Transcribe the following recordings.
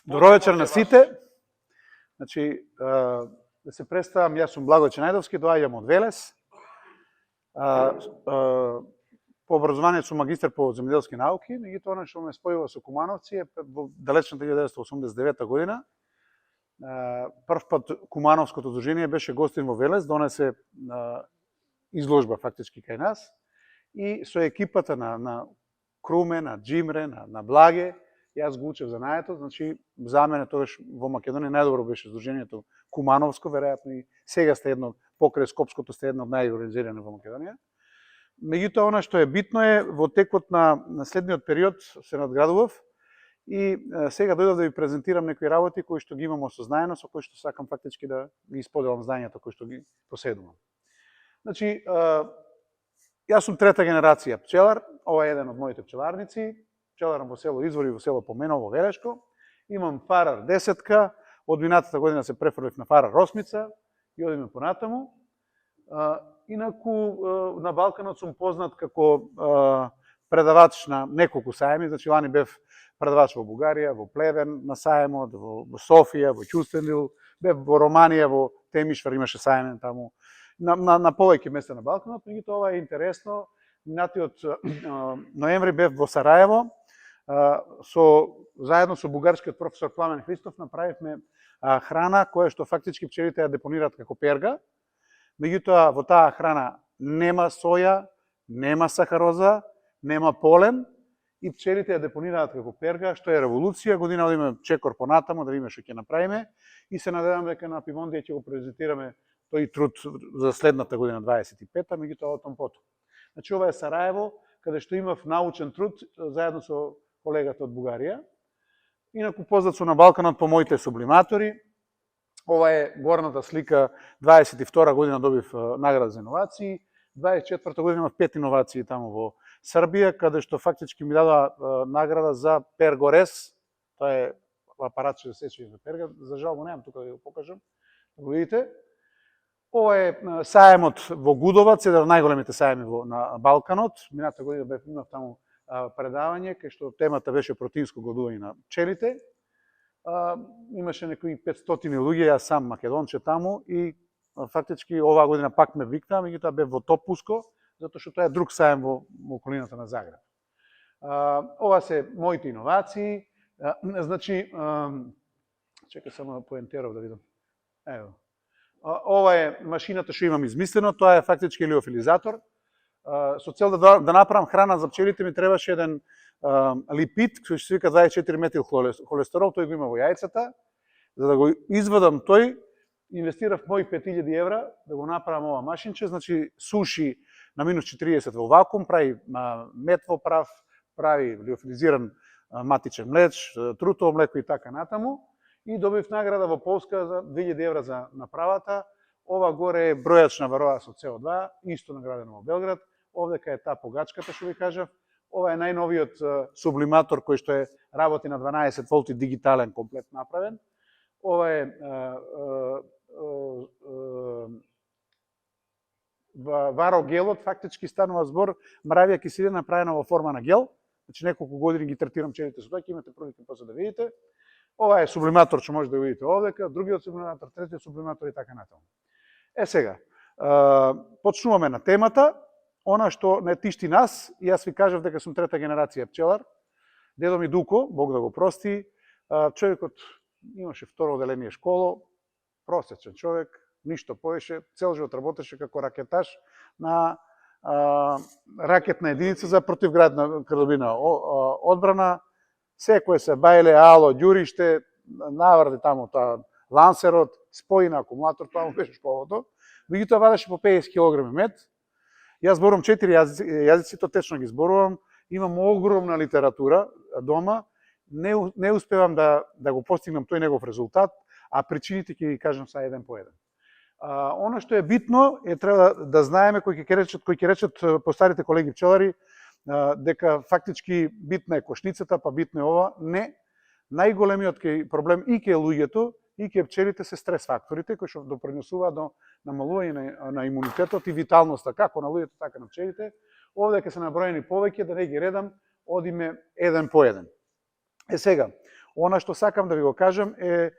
Добро вечер на сите. Значи, да се представам, јас сум Благој Ченајдовски, доаѓам од Велес. По образование сум магистар по земјоделски науки, меѓутоа она што ме спојува со Кумановци е во далечната 1989 година. Прв пат Кумановското дружение беше гостин во Велес, донесе изложба фактички кај нас и со екипата на Круме, на Джимре, на Благе, јас го учев занаето, значи за мене тогаш во Македонија најдобро беше здружението Кумановско, веројатно и сега сте едно покрај Скопското сте едно од најорганизирани во Македонија. Меѓутоа она што е битно е во текот на следниот период се надградував и сега дојдов да ви презентирам некои работи кои што ги имам осознаено, со кои што сакам фактички да ги исподелам знањата кои што ги поседувам. Значи, јас сум трета генерација пчелар, ова е еден од моите пчеларници, пчеларам во село Извор и во село Поменово во Велешко. Имам фарар 10-ка, од минатата година се префрлив на фарар 8-ца и одиме понатаму. Инаку на Балканот сум познат како предавач на неколку саеми, значи лани бев предавач во Бугарија, во Плевен на саемот, во Софија, во Ќустендил, бев во Романија, во Темишвар имаше саемен таму, на повеќе места на Балканот, меѓутоа ова е интересно. Минатиот ноември бев во Сараево, заедно со бугарскиот професор Пламен Христов направивме храна која што фактички пчелите ја депонираат како перга. Меѓутоа во таа храна нема соја, нема сахароза, нема полен и пчелите ја депонираат како перга, што е револуција. Година одиме чекор понатаму да видиме што ќе направиме и се надевам дека на Пивондија ќе го презентираме тој труд за следната година 25-та, меѓутоа о том потом. Значи ова е Сараево, каде што имав научен труд заедно со колегата од Бугарија. Инаку познат сум на Балканот по моите сублиматори. Ова е горната слика, 22 година добив награда за иновации, 24 година имав 5 иновации таму во Србија, каде што фактички ми дадоа награда за Пергорез. Тоа е апарат што се сече за перга, за жал го немам тука да го покажам. Да го видите. Ова е саемот во Гудовац, еден од најголемите саеми на Балканот. Мината година имав таму предавање, кај што темата беше протеинско годување на пчелите. Имаше некои 500 луѓе, јас сам македонче таму и фактички оваа година пак ме викна, меѓутоа бев во Топуско, затоа што тоа е друг саем во околината на Загреб. Ова се моите иновации. Значи, чекај само поентеров да видам. Ево. Ова е машината што имам измислено, тоа е фактички елиофилизатор. Со цел да направам храна за пчелите ми требаше еден липид, кој се вика 24 метил холестерол, тој го има во јајцата. За да го извадам тој, инвестирав мои 5000 евра да го направам ова машинче, значи суши на минус 40 во вакуум, прави мед во прав, прави лиофилизиран матичен млеч, трутово млеко и така натаму. И добив награда во Полска за 2000 евра за направата. Ова горе е бројач на вароа со CO2, исто наградено во Белград. Овдека е таа погачката што ви кажав. Ова е најновиот сублиматор кој што е работи на 12 волти дигитален комплет направен. Ова е варогелот, фактички станува збор мравија киселина направена во форма на гел. Значи неколку години ги третирам пчелите со тоа, ќе имате прилика после да видите. Ова е сублиматор што може да видите овдека, другиот сублиматор, третиот сублиматор и така натаму. Сега, почнуваме на темата. Она што не тишти нас, и јас ви кажав дека сум трета генерација пчелар. Дедо ми Дуко, Бог да го прости, човекот имаше второ оделение школо, просечен човек, ништо повеќе, цел живот работеше како ракеташ на ракетна единица за противградна крдобина одбрана. Секој се бајле, ало, ѓуриште, наврди таму таа лансерот, спои на акумулатор, тоа му беше школото. Меѓутоа вадеше по 50 кг мед. Јас зборувам 4 јазици, то течно ги зборувам. Имам огромна литература дома. Не успевам да го постигнам тој негов резултат, а причините ќе ги кажам са еден по еден. Оно што е битно е треба да знаеме кои ќе речат постарите колеги пчелари дека фактички битна е кошницата, па битно е ова. Не. Најголемиот проблем и ке луѓето и ке пчелите се стрес факторите кои што допринесуваат до намалување на имунитетот и виталноста, како на луѓето, така на пчелите. Овде ќе се наброени повеќе, да не ги редам, одиме еден по еден. Сега, Она што сакам да ви го кажем е,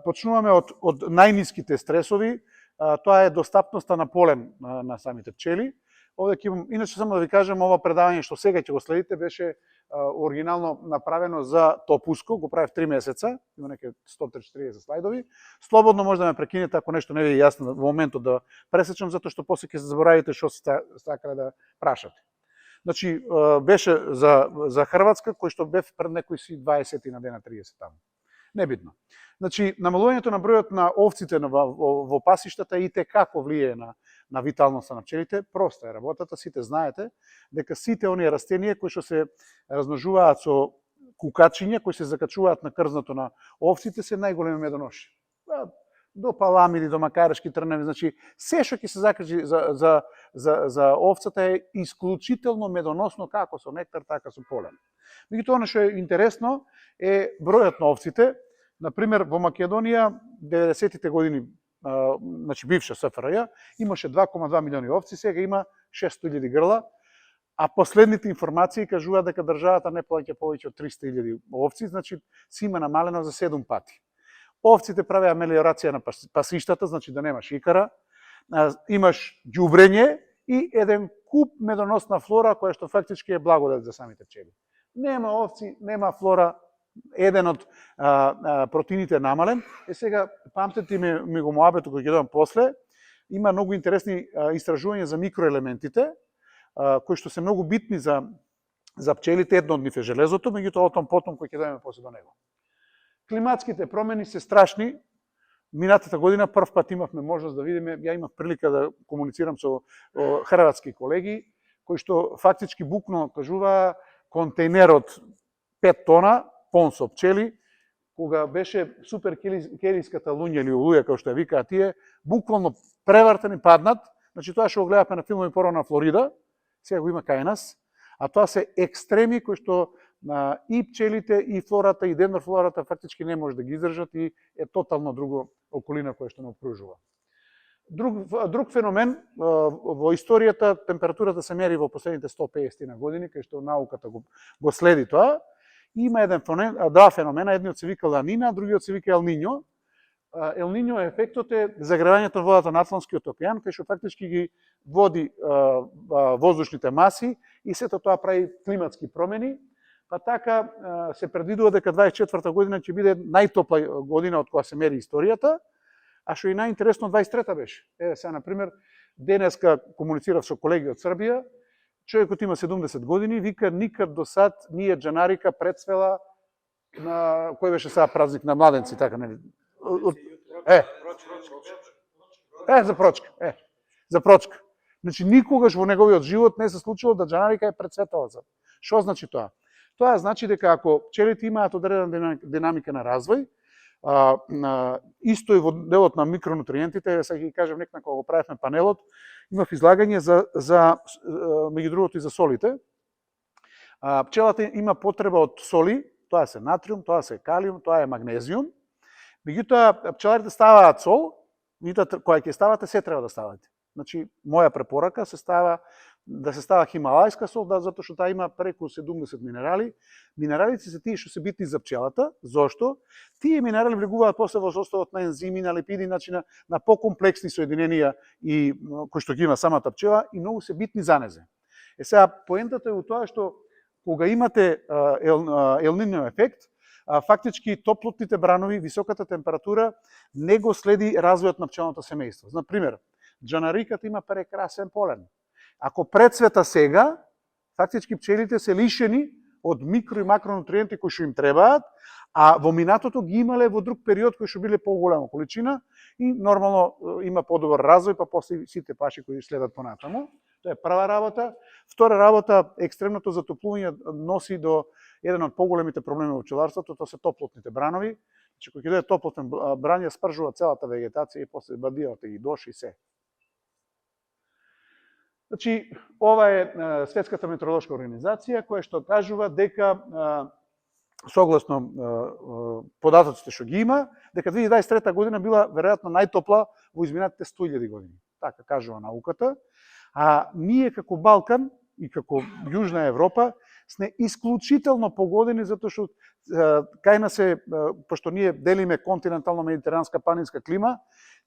почнуваме од најниските стресови, тоа е достапноста на полен на самите пчели. Овде ќе имам, иначе само да ви кажем, ова предавање што сега ќе го следите беше оригинално направено за Топуско, го правев 3 месеца, има неке 130 слайдови. Слободно може да ме прекинете ако нешто не ви е јасно во моментот да пресечам, затоа што после ќе се заборавите што сакале да прашате. Значи, беше за Хрватска, кој што бев пред некои си 20 на дена, 30 таму. Небитно. Значи, намалувањето на бројот на овците во пасиштата и те како влие на виталноста на пчелите, проста е работата, сите знаете дека сите оние растенија кои што се размножуваат со кукачиња, кои се закачуваат на крзнато на овците, се најголеми медоноши. До паламиди, до макарешки трневи, значи се што ќе се закачи за овцата е исклучително медоносно како со нектар, така со полен. Меѓутоа, она што е интересно е бројот на овците. Например, во Македонија 90-тите години, значи бивша СФРЈ, имаше 2,2 милиони овци, сега има 600.000 грла, а последните информации кажуваат дека државата не плаќа повеќе од 300.000 овци, значи си има намалено за 7 пати. Овците правеа мелиорација на пасиштата, значи да нема шикара, имаш ѓубрење и еден куп медоносна флора која што фактички е благодат за самите пчели. Нема овци, нема флора, еден од протеините намален. Сега, памтете ми го моабето кој ќе дадам после, има многу интересни истражувања за микроелементите, кои што се многу битни за пчелите, едно од нив е железото, меѓутоа о том потом кој ќе дадеме после до него. Климатските промени се страшни. Минатата година прв пат имавме можност да видиме, ја имав прилика да комуницирам со хрватски колеги, кои што фактички буквално кажуваа контейнерот 5 тона, пон со пчели, кога беше супер келиската луња или олуја, како што ја викаат тие, буквално превртени паднат. Значи тоа што го гледавме на филмови порано на Флорида, сега го има кај нас, а тоа се екстреми кои што и пчелите, и флората, и дендрфлората фактички не може да ги издржат и е тотално друго околина која што не окружува. Друг феномен во историјата, температурата се мери во последните 150 на години, кај што науката го следи тоа. Има два феномена, едниот се вика Ла Нина, другиот се вика Ел Нињо. Ел Нињо ефектот е загревањето на водата на Атлантскиот океан, кај што фактички ги води воздушните маси и сето тоа прави климатски промени. Па така се предвидува дека 24-та година ќе биде најтопла година од која се мери историјата, а што и најинтересно 23-та беше. Еве сега, например, денеска комуницирав со колеги од Србија, човекот има 70 години, вика никад до сад ние Джанарика прецвела на кој беше сега празник на младенци, така нели? За прочка. Значи никогаш во неговиот живот не се случило да Джанарика е прецветала. Што значи тоа? Тоа значи дека ако пчелите имаат одредена динамика на развој, исто и во делот на микронутриентите, сега ги кажем некако кога го правевме панелот, имав излагање за меѓу другото и за солите. Пчелата има потреба од соли, тоа се натриум, тоа се калиум, тоа е магнезиум. Меѓутоа пчеларите ставаат сол, кога ќе ставате се треба да ставате. Значи, моја препорака да се става хималајска сол, затоа што таа има преку 70 минерали. Минералите се тие што се битни за пчелата. Зошто? Тие минерали влегуваат после во составот на ензими, на липиди, значи на покомплексни соединенија и кои што ги има самата пчела и многу се битни за незе. Сега поентата е во тоа што кога имате Ел Нињо ефект, фактички топлотните бранови, високата температура не го следи развојот на пчелното семејство. На пример, Джанариката има прекрасен полен. Ако прецвета сега, фактички пчелите се лишени од микро и макронутриенти кои што им требаат, а во минатото ги имале во друг период кои што биле поголема количина и нормално има подобар развој, па после сите паши кои следат понатаму. Тоа е прва работа. Втора работа, екстремното затоплување носи до еден од поголемите проблеми во пчеларството, тоа се топлотните бранови. Значи, кога ќе дојде топлотен бран, ја спржува целата вегетација и после бадијата ги доши и се. Значи, ова е Светската метеоролошка организација, која што кажува дека, согласно податоците што ги има, дека 2023 година била веројатно најтопла во изминатите 100.000 години. Така кажува науката. А ние како Балкан и како Јужна Европа сме исклучително погодени затоа што кај нас е, пошто ние делиме континентално-медитеранска планинска клима,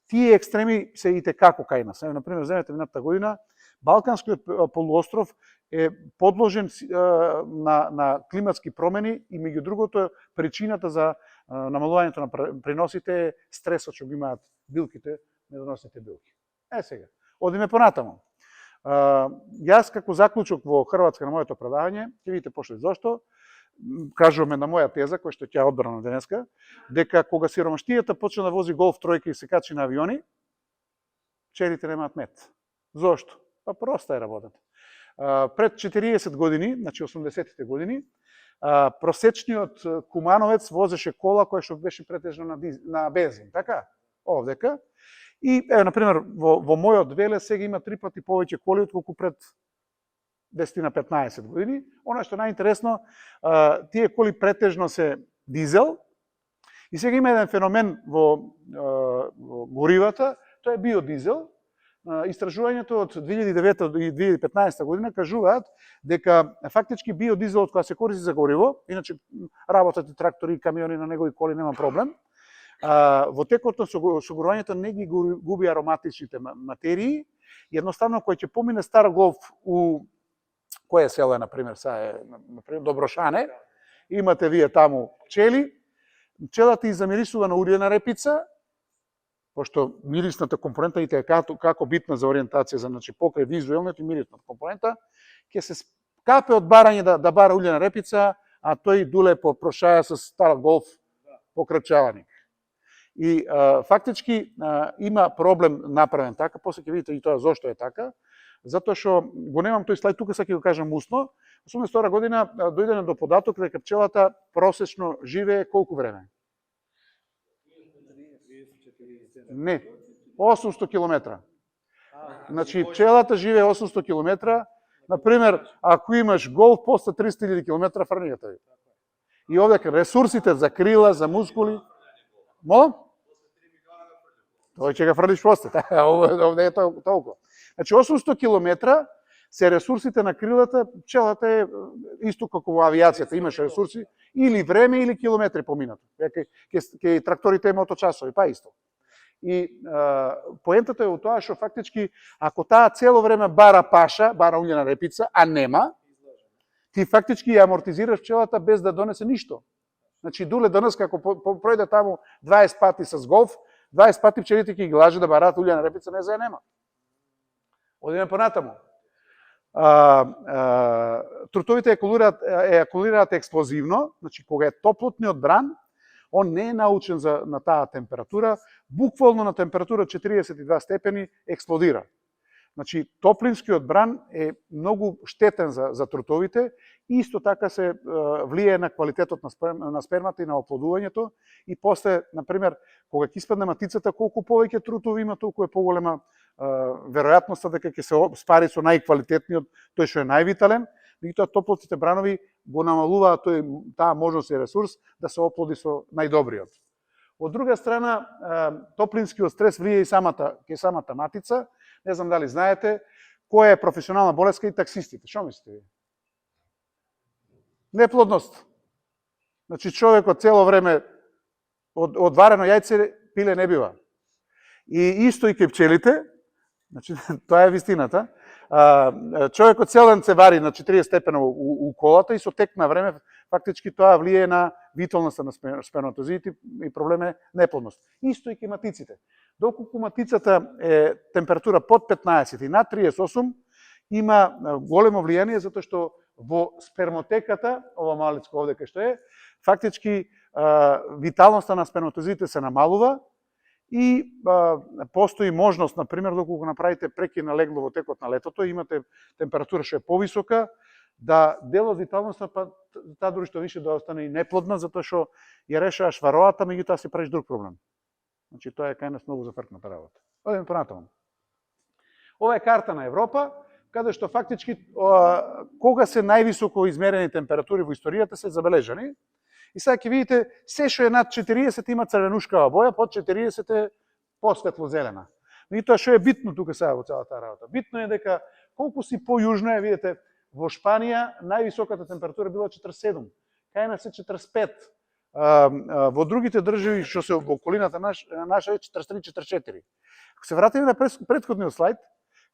тие екстреми се и текако кај нас. Например, земете минатата година, Балканскиот полуостров е подложен на климатски промени и меѓу другото причината за намалувањето на приносите е стресот што го имаат билките, медоносните билки. Сега, одиме понатаму. Јас како заклучок во Хрватска на моето предавање, ќе видите после зошто, кажуваме на моја теза, која што ќе одбрана денеска, дека кога сиромаштијата почна да вози голф тројка и се качи на авиони, пчелите немаат мед. Зошто? Па проста е работата. Пред 40 години, значи 80-тите години, просечниот кумановец возеше кола која што беше претежно на бензин, така? Овдека. И, например, во мојот веле сега има 3 пати повеќе коли отколку пред 10 на 15 години. Оно што најинтересно, тие коли претежно се дизел, и сега има еден феномен во горивата, тоа е биодизел. Истражувањето од 2009 и 2015 година кажуваат дека фактички биодизелот која се користи за гориво, иначе работат и трактори и камиони на него и коли нема проблем, во текот на согорувањето не ги губи ароматичните материи, едноставно кој ќе помине стар голф у кое село е, например, Доброшане, имате вие таму пчели, пчелата изамирисува на улјена репица, пошто мирисната компонента е како битна за ориентација, значи покрај визуелната и мирисната компонента, ќе се скапе од барање да бара улјена репица, а тој дуле по прошаја со стар голф покрачаваник. И фактички има проблем направен така, после ќе видите и тоа зошто е така, затоа што го немам тој слайд тука, сега ќе го кажам усно. 82 година дојдеме до податок дека пчелата просечно живее колку време? Не, 800 километра. Значи пчелата живее 800 километра. Например, ако имаш голф, после 300.000 километра фрнигата ви. И овдека ресурсите за крила, за мускули, молам? Тој ќе га фрлиш после, овде е толку. Значи 800 километра се ресурсите на крилата, пчелата е исто како во авиацијата, имаш ресурси или време или километри поминато. Ке тракторите и моточасови, па исто. И поентата е во тоа што фактички ако таа цело време бара паша, бара улјена репица, а нема, ти фактички ја амортизираш пчелата без да донесе ништо. Значи дуле денес како пројде таму 20 пати с голф, 20 пати пчелите ќе ги лаже да бараат улјена репица, не за ја нема. Одиме понатаму. Трутовите еякулираат експлозивно, значи кога е топлотниот бран, он не е научен на таа температура, буквално на температура 42 степени експлодира. Значи, топлинскиот бран е многу штетен за трутовите, исто така се влие на квалитетот на спермата и на оплодувањето, и после, например, кога ќе испадне матицата, колку повеќе трутови има, толку е поголема веројатноста дека ќе се спари со најквалитетниот, тој што е највитален, меѓутоа топлотните бранови го намалуваат таа можност и ресурс да се оплоди со најдобриот. Од друга страна, топлинскиот стрес влие и кај самата матица. Не знам дали знаете, која е професионална болеска и таксистите. Што мислите ви? Неплодност. Значи, човекот цело време од варено јајце пиле не бива. И исто и кај пчелите, значи, тоа е вистината, човекот цел ден се вари на 40 степена у колата и со тек на време фактички тоа влие на виталноста на сперматозоидите и проблем е неплодност. Исто и кај матиците. Доколку матицата е температура под 15 и над 38, има големо влијание затоа што во спермотеката, ова малицко овде кај што е, фактички виталноста на сперматозоидите се намалува и постои можност, например, доколку направите прекина легло во текот на летото, имате температура што е повисока, да дел од виталноста, па таа дури што више да остане и неплодна, затоа што ја решаваш вароата, меѓутоа си правиш друг проблем. Значи, тоа е кај нас многу зафркната работа. Одиме понатаму. Ова е карта на Европа, каде што фактички кога се највисоко измерени температури во историјата се забележани. И сега ќе видите, се што е над 40 има црвенушкава боја, под 40 е посветло-зелена. И тоа што е битно тука сега во целата работа. Битно е дека колку си по-јужно е, видите, Во Шпанија највисоката температура била 47, кај нас е 45. Во другите држави што се во околината наша е 43-44. Ако се вратиме на претходниот слајд,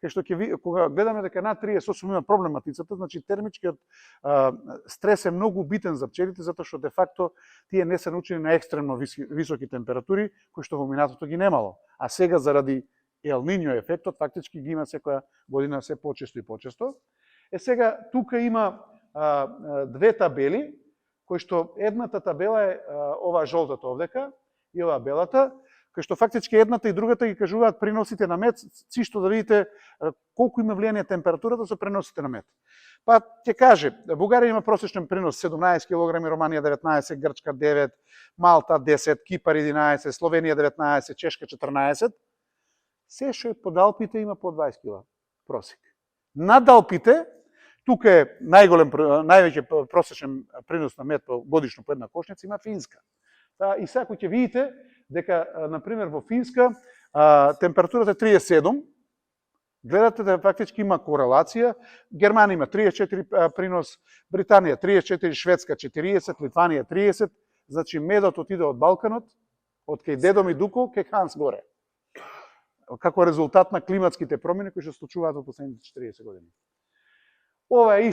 кај што кога гледаме дека над 38 има проблематицата, значи термичкиот стрес е многу битен за пчелите, затоа што де факто тие не се научени на екстремно високи температури, кои што во минатото ги немало. А сега заради Ел Ниньо ефектот фактички ги има секоја година се почесто и почесто. Сега тука има две табели, кои што едната табела е ова жолтата овдека и ова белата, кои што фактички едната и другата ги кажуваат приносите на мед, чисто да видите колку има влијание температурата со преносите на мед. Па ќе каже, Бугарија има просечен принос 17 кг, Романија 19, Грчка 9, Малта 10, Кипар 11, Словенија 19, Чешка 14. Се што е под Алпите има по 20 кг просек. Над Алпите, тука е највеќе просечен принос на мед годишно по една кошница, има Финска. И сега ќе видите дека, например, во Финска температурата е 37, гледате да фактички има корелација. Германија има 34 принос, Британија 34, Шведска 40, Литванија 30, значи медот отиде од Балканот, од кај дедо ми дуко, кај Ханс горе. Како резултат на климатските промени кои што се случуваат во последните 40 години. Ова е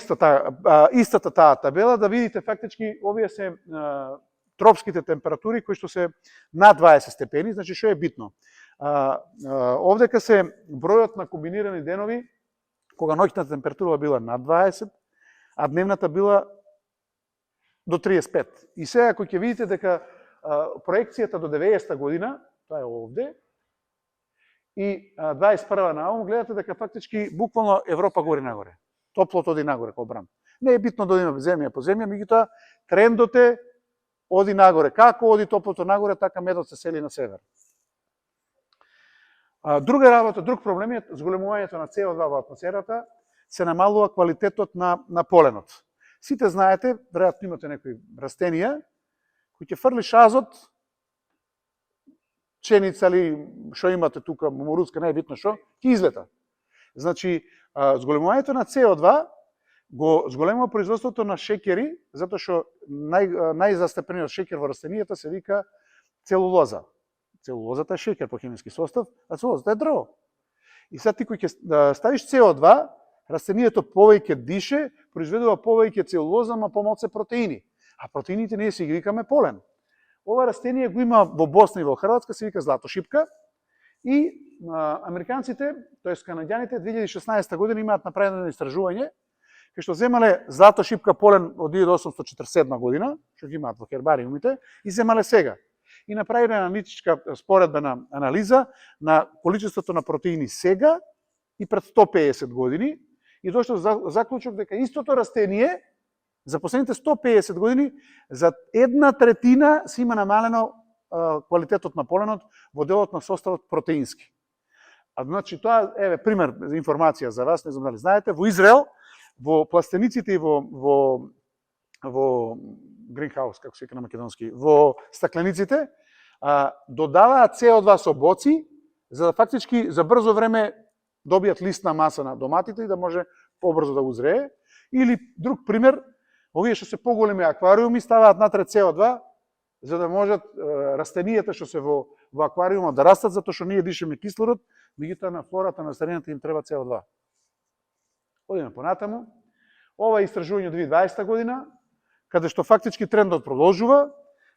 истата таа табела, да видите фактички овие се тропските температури кои што се над 20 степени, значи што е битно. Овдека се бројот на комбинирани денови кога ноќната температура била над 20, а дневната била до 35. И сега ако ќе видите дека проекцијата до 90-та година, тоа е овде, и 21 наум, гледате дека фактички буквално Европа гори нагоре. Топлото оди нагоре као бран. Не е битно да одиме земја по земја, меѓутоа трендот е оди нагоре. Како оди топлото нагоре, така медот се сели на север. Друга работа, друг проблем е зголемувањето на CO2 во атмосферата, се намалува квалитетот на поленот. Сите знаете, веројатно имате некои растенија, кои ќе фрлиш азот, пшеница или што имате тука, мумуруска, не е битно што, ќе излета. Значи, зголемувањето на CO2 го зголемува производството на шеќери, затоа што најзастапениот шеќер во растенијата се вика целулоза. Целулозата е шеќер по хемиски состав, а целулозата е дрво. И сега ти кој ќе ставиш CO2, растенијето повеќе дише, произведува повеќе целулоза, ама помалку протеини. А протеините ние си ги викаме полен. Ова растение го има во Босна и во Хрватска, се вика златошипка. И американците, тоест канаѓаните, 2016 година имаат направено истражување, кај што земале златошипка полен од 1847 година, што ги имаат во хербариумите, и земале сега. И направиле аналитичка споредбена анализа на количеството на протеини сега и пред 150 години, и дошло заклучок дека истото растение за последните 150 години за 1/3 се има намалено квалитетот на поленот во делот на составот протеински. Значи тоа еве пример за информација за вас, не знам дали знаете, во Израел, во пластениците и во гринхаус, како се вика на македонски, во стаклениците додаваат CO2 со боци за да фактички за брзо време добијат листна маса на доматите и да може побрзо да узрее. Или друг пример, овие што се поголеми аквариуми ставаат натред CO2 за да можат растенијата што се во аквариумот да растат, затоа што ние дишеме кислород, меѓутоа на флората на растенијата им треба CO2. Одиме понатаму. Ова е истражување од 2020 година, каде што фактички трендот продолжува.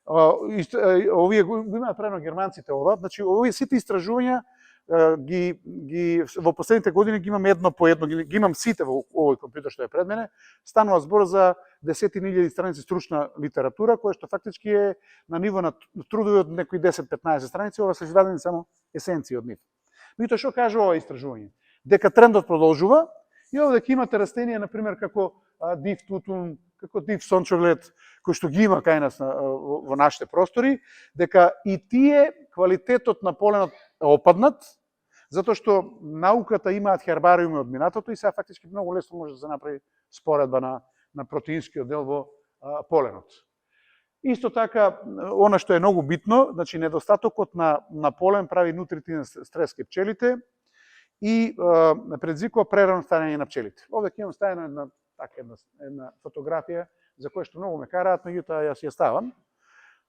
Овие го имаат правено германците ова, значи овие сите истражувања во последните години ги имам едно по едно, ги имам сите во овој компјутер што е пред мене. Станува збор за десетини илјади страници стручна литература, која што фактички е на ниво на трудови од некои 10-15 страници, ова се извадени само есенции од нив. Меѓутоа што кажува ова истражување? Дека трендот продолжува и овде имате растенија, например, како див тутун, како див сончоглед, кој што ги има кај нас во нашите простори, дека и тие квалитетот на поленот опаднат, затоа што науката имаат хербариуми од минатото и сега фактички многу лесно може да се направи споредба на протеинскиот дел во поленот. Исто така, она што е многу битно, значи недостатокот на полен прави нутритивен стрес кај пчелите и предизвикува прерано старење на пчелите. Овде ќе имам ставено една така една фотографија за која што многу ме караат, меѓутоа јас ја ставам.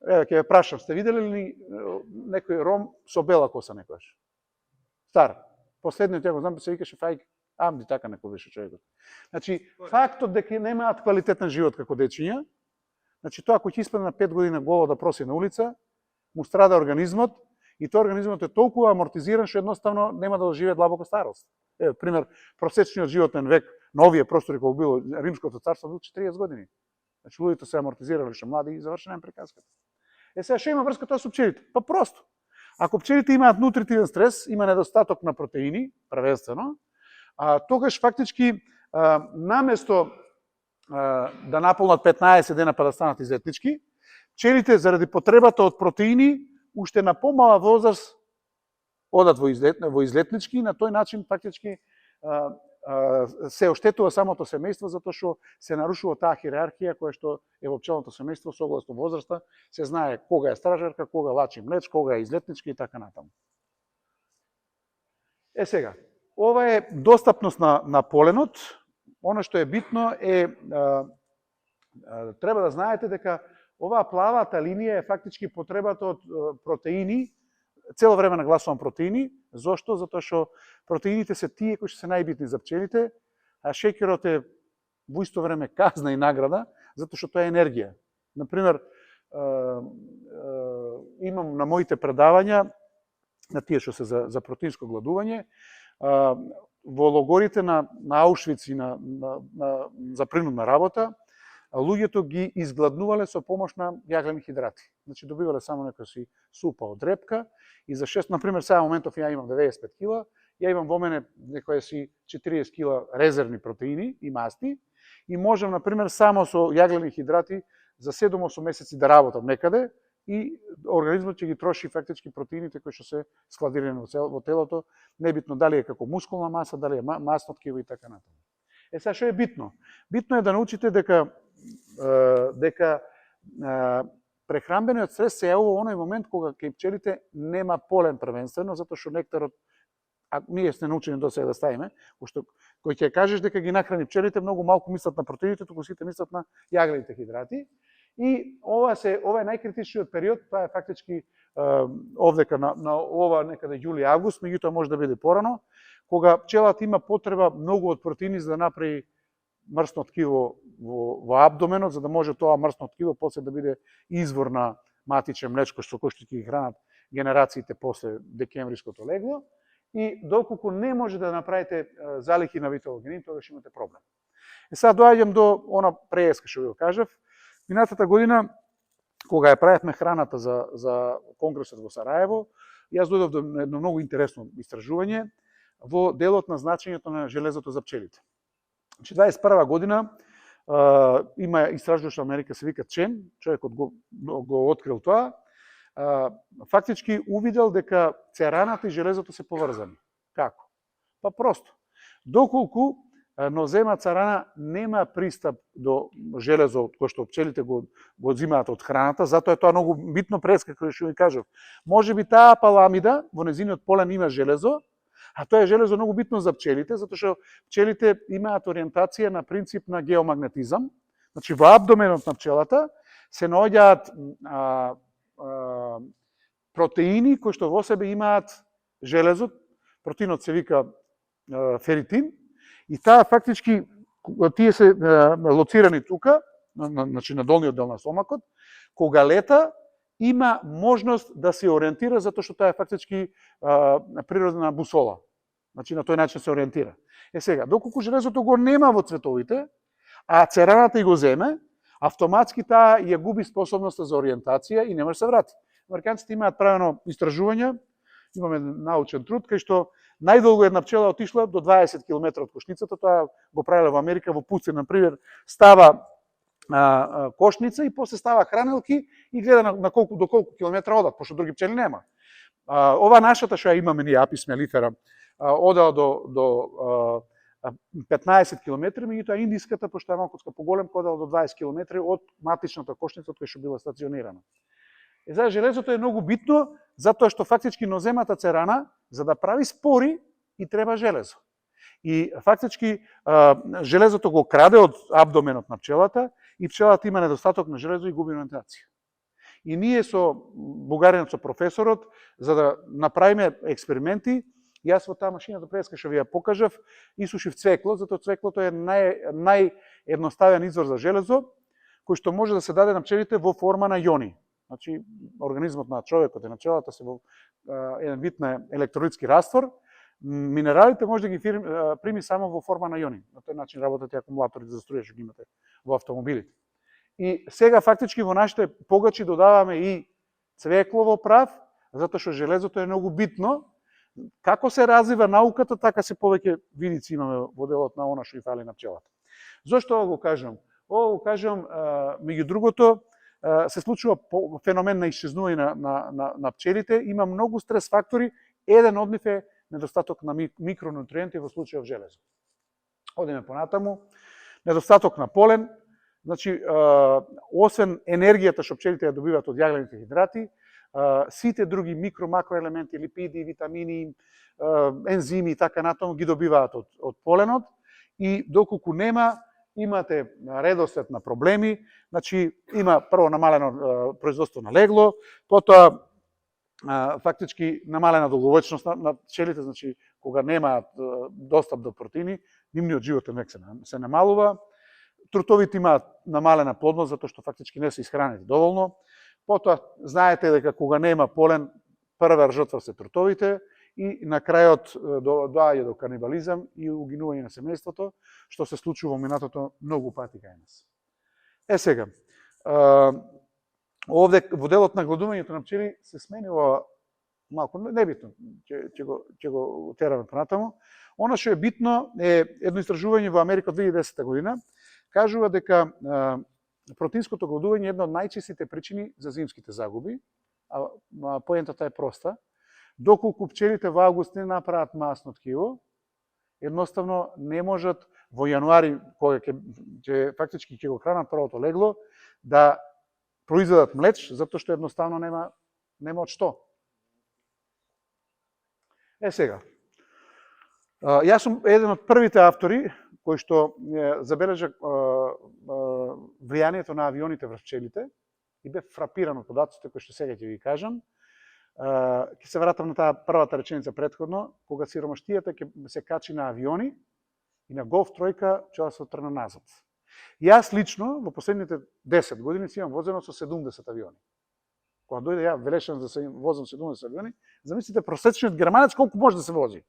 Еве ќе ве прашам, сте виделе ли некој ром со бела коса некојаш? Стар. Последниот ја го знам, се викаше Фајк Амди, така некој беше човекот. Значи, фактот дека немаат квалитетен живот како дечиња, значи тоа кој ќе испадне на 5 години голо да проси на улица, му страда организмот и тој организмот е толку амортизиран што едноставно нема да доживее длабока старост. Еве пример, просечниот животен век на овие простори кога било Римското царство бил 40 години. Значи луѓето се амортизирале што млади и завршена им приказката. Сега што има врска тоа со пчелите? Па просто. Ако пчелите имаат нутритивен стрес, има недостаток на протеини, првенствено, тогаш фактички наместо да наполнат 15 дена па да станат излетнички, пчелите заради потребата од протеини уште на помала возраст одат во излетнички и на тој начин фактички се оштетува самото семејство затоа што се нарушува таа хиерархија која што е во пчелното семејство согласно возраста, се знае кога е стражарка, кога лачи млеч, кога е излетнички и така натаму. Сега, ова е достапност на поленот. Оно што е битно е треба да знаете дека оваа плавата линија е фактички потребата од протеини. Цело време нагласувам протеини. Зошто? Затоа што протеините се тие кои што се најбитни за пчелите, а шеќерот е во исто време казна и награда, затоа што тоа е енергија. Например, имам на моите предавања, на тие што се за протеинско гладување, во логорите на Аушвиц и за принудна работа, луѓето ги изгладнувале со помош на јаглени хидрати. Значи добивале само некоја си супа од репка и за 6, например, сега моментов ја имам 95 кила, ја имам во мене некоја си 40 кила резервни протеини и масти и можам, например, само со јаглени хидрати за 7-8 месеци да работам некаде и организмот ќе ги троши фактички протеините кои што се складирани во телото, небитно дали е како мускулна маса, дали е масно ткиво и така натаму. Сега што е битно? Битно е да научите дека прехранбениот стрес се јавува во оној момент кога кај пчелите нема полен првенствено, затоа што нектарот, а ние сме научени до сега да ставиме, кој ќе кажеш дека ги нахрани пчелите, многу малку мислат на протеините, туку сите мислат на јаглените хидрати. И ова е најкритичниот период, тоа е фактички овдека на ова некаде јули-август, меѓутоа може да биде порано, кога пчелата има потреба многу од протеини за да направи мрсно ткиво во абдоменот, за да може тоа мрсно ткиво после да биде извор на матиче млечко што ќе ги хранат генерациите после декемвриското легло. И доколку не може да направите залихи на виталогенин, тогаш имате проблем. Сега доаѓам до она прееска што ви го кажав. Минатата година, кога ја правевме храната за конгресот во Сараево, јас дојдов до едно многу интересно истражување во делот на значењето на железото за пчелите. 21 година има истражувач во Америка, се вика Чен, човекот го открил тоа, фактички увидел дека цераната и железото се поврзани. Како? Па просто. Доколку нозема царана нема пристап до железо кој што пчелите го зимаат од храната, затоа е тоа многу битно преска кој што ви кажав. Можеби таа паламида во незиниот полен има железо, а тоа е железо многу битно за пчелите, затоа што пчелите имаат ориентација на принцип на геомагнетизам. Значи во абдоменот на пчелата се наоѓаат протеини кои што во себе имаат железо, протеинот се вика феритин, и таа фактички тие се лоцирани тука, значи на долниот дел на стомакот, кога лета има можност да се ориентира затоа што тоа е фактички природна бусола. Значи на тој начин се ориентира. Сега, доколку железото го нема во цветовите, а цераната и го земе, автоматски таа ја губи способноста за ориентација и не може да се врати. Американците имаат правено истражувања, имаме научен труд кај што најдолго една пчела отишла до 20 км од кошницата, тоа го правиле во Америка, во пустина, например, става кошница и после става хранелки и гледа до колку километра одат, пошто други пчели нема. Ова нашата што ја имаме ние Апис мелифера одела до 15 км, меѓутоа индиската, пошто е малку поголем, одела до 20 км од матичната кошница од која што била стационирана. За железото е многу битно, затоа што фактички ноземата церана, за да прави спори, и треба железо. И фактички железото го краде од абдоменот на пчелата и пчелата има недостаток на железо и губи ориентација. И ние со бугаринот, со професорот, за да направиме експерименти, јас во таа машина за преска што ви ја покажав, исушив цвекло, затоа цвеклото е наједноставен извор за железо, кој што може да се даде на пчелите во форма на јони. Значи, организмот на човекот и на пчелата се во еден вид на електролитски раствор, минералите може да ги прими само во форма на јони. На тој начин работат и акумулаторите за струја што ги имате во автомобилите. И сега фактички во нашите погачи додаваме и цвеклово прав, затоа што железото е многу битно. Како се развива науката, така се повеќе видици имаме во делот на она што и фали на пчелата. Зошто ова го кажам? Ова го кажам, меѓу другото, се случува феномен на исчезнување на пчелите, има многу стрес фактори, еден од нив е недостаток на микронутриенти во случајов железо. Одиме понатаму, недостаток на полен, значи, освен енергијата што пчелите ја добиваат од јаглените хидрати, сите други микро-макроелементи, липиди, витамини, ензими и така натаму ги добиваат од поленот и доколку нема, имате редослед на проблеми, значи има прво намалено производство на легло, потоа фактички намалена долговечност на пчелите, значи кога немаат достап до протеини, нивниот животен век се намалува. Трутовите имаат намалена плодност затоа што фактички не се исхранети доволно. Потоа знаете дека кога нема полен, прва жртва се трутовите и на крајот доаѓа до канибализам и угинување на семејството, што се случува во минатото многу пати кај нас. Сега, овде во делот на гладувањето на пчели се сменува малку небитно, ќе го тераме понатаму. Она што е битно е едно истражување во Америка од 2010 година, кажува дека протеинското гладување е една од најчестите причини за зимските загуби, а поентата е проста. Доколку пчелите во август не направат масно ткиво, едноставно не можат во јануари, кога ќе фактички ќе го хранат првото легло, да произведат млеч, затоа што едноставно нема од што. Сега, јас сум еден од првите автори кој што забележа влијанието на авионите врз пчелите и бев фрапиран од податоците кои што сега ќе ви кажам. Ќе се вратам на таа првата реченица претходно, кога сиромаштијата ќе се качи на авиони и на голф тројка ќе се отрна назад. Јас лично во последните 10 години си имам возено со 70 авиони. Кога дојде ја велешен за се возам 70 авиони, замислите просечниот германец колку може да се вози.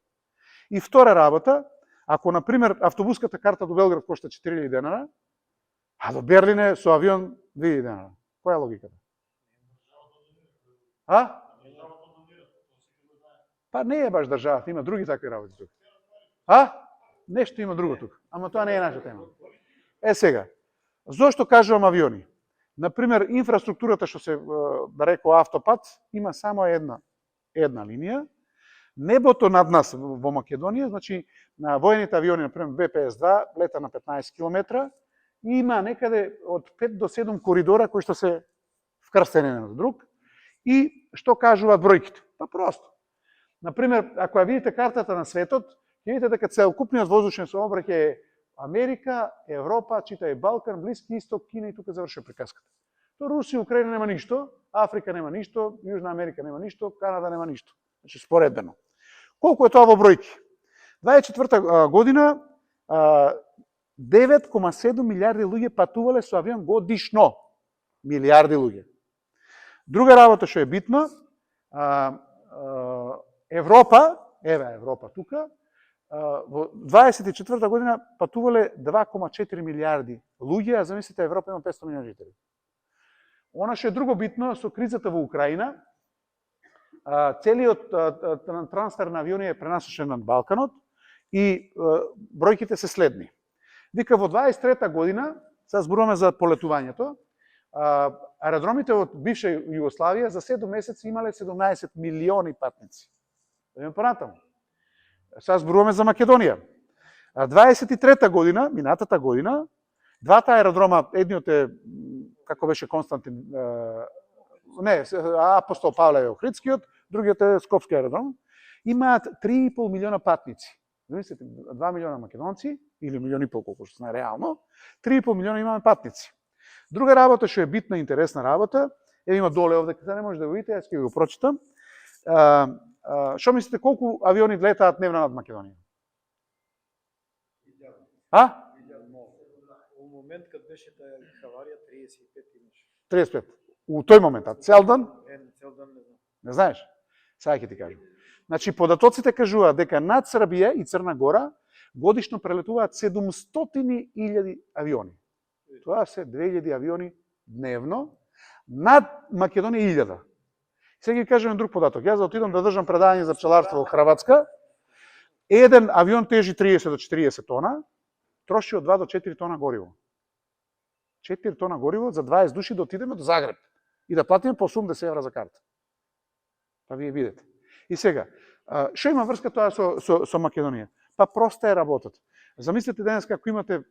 И втора работа, ако на пример автобуската карта до Белград кошта 4000 денара, а до Берлин е со авион 2000 денара. Која е логиката? Па не е баш државата, има други такви работи тук. Нешто има друго тук, ама тоа не е наша тема. Сега, зошто кажувам авиони? Например, инфраструктурата што се рекоа автопат, има само една линија. Небото над нас во Македонија, значи на воените авиони, например БПС-2, лета на 15 км, и има некаде од 5 до 7 коридора кои што се вкрстени на друг. И што кажуваат бројките? Па просто. Например, ако ја видите картата на светот, ќе видите дека целокупниот воздушен сообраќај е Америка, Европа, читај Балкан, Блиски Исток, Кина и тука завршува приказката. То Русија, Украина нема ништо, Африка нема ништо, Јужна Америка нема ништо, Канада нема ништо. Значи споредбено. Колку е тоа во бројки? 24 година 9,7 милиарди луѓе патувале со авион годишно. Милиарди луѓе. Друга работа што е битно, Европа, Европа тука, во 24 година патувале 2,4 милиарди луѓе, а замислите Европа има 500 милиони жители. Она што е друго битно, со кризата во Украина, целиот трансфер на авиони е пренасочен над Балканот и бројките се следни. Вика во 23 година, сега зборуваме за полетувањето, аеродромите од бивша Југославија за 7 месеци имале 17 милиони патници. Идеме понатаму. Сега зборуваме за Македонија. 23 година, минатата година, двата аеродрома, едниот е, како беше Константин, Апостол Павле Охридскиот, другиот е Скопски аеродром, имаат 3,5 милиона патници. Замислите, 2 милиона македонци, или милион и пол, колко што знае реално, 3,5 милиона имаме патници. Друга работа што е битна, интересна работа, има доле овде, каде не може да го видите, јас ќе го прочитам. Што мислите, колку авиони летаат дневно над Македонија? У момент кад беше таа хаварија 35 имаше. 35. У тој момент, а цел ден? Цел ден не знам. Не знаеш? Сега ќе ти кажам. Значи, податоците кажуваат дека над Србија и Црна Гора годишно прелетуваат 700.000 авиони. Тоа се 2000 авиони дневно, над Македонија 1000. Сега ќе кажем друг податок. Јас да отидам да држам предавање за пчеларство во Хрватска, еден авион тежи 30 до 40 тона, троши од 2 до 4 тона гориво. 4 тона гориво за 20 души да отидеме до Загреб и да платиме по 80 евра за карта. Па вие видите. И сега, што има врска тоа со Македонија? Па проста е работата. Замислете денес како имате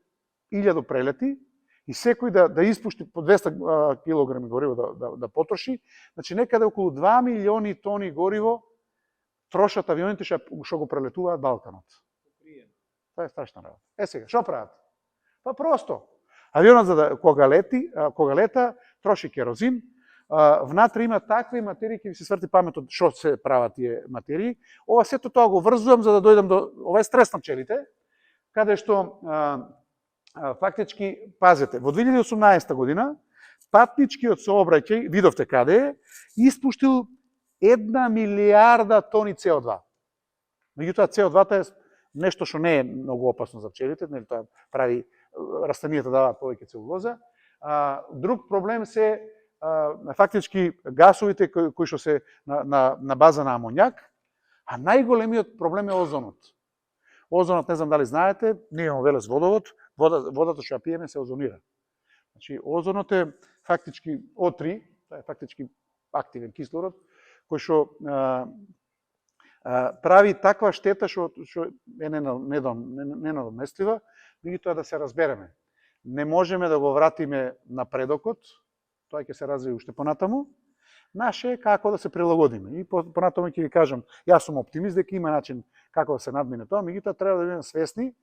1000 прелети и секој да испушти по 200 килограми гориво да потроши, значи некаде околу 2 милиони тони гориво трошат авионите што го прелетуваат Балканот. Тоа е страшна работа. Сега, што прават? Па просто. Авионот кога лета, троши керозин, внатре има такви материи, ќе ви се сврти паметот што се прават тие материи. Ова сето тоа го врзувам за да дојдам до ова е стрес на пчелите, каде што фактички, пазете, во 2018 година патничкиот сообраќај, видовте каде е, испуштил 1 милиарда тони CO2. Меѓутоа CO2 е нешто што не е многу опасно за пчелите, нели тоа прави растенијата даваат повеќе целулоза. Друг проблем се фактички гасовите кои што се на база на амонјак, а најголемиот проблем е озонот. Озонот, не знам дали знаете, ние имаме велес водовод, водата што ја пиеме се озонира. Значи, озонот е фактички O3, тоа е фактички активен кислород, кој што прави таква штета што е ненадоместлива, меѓутоа да се разбереме. Не можеме да го вратиме напредокот, тоа ќе се развие уште понатаму. Наше е како да се прилагодиме. И понатаму ќе ви кажам, јас сум оптимист дека има начин како да се надмине тоа, меѓутоа треба да бидеме свесни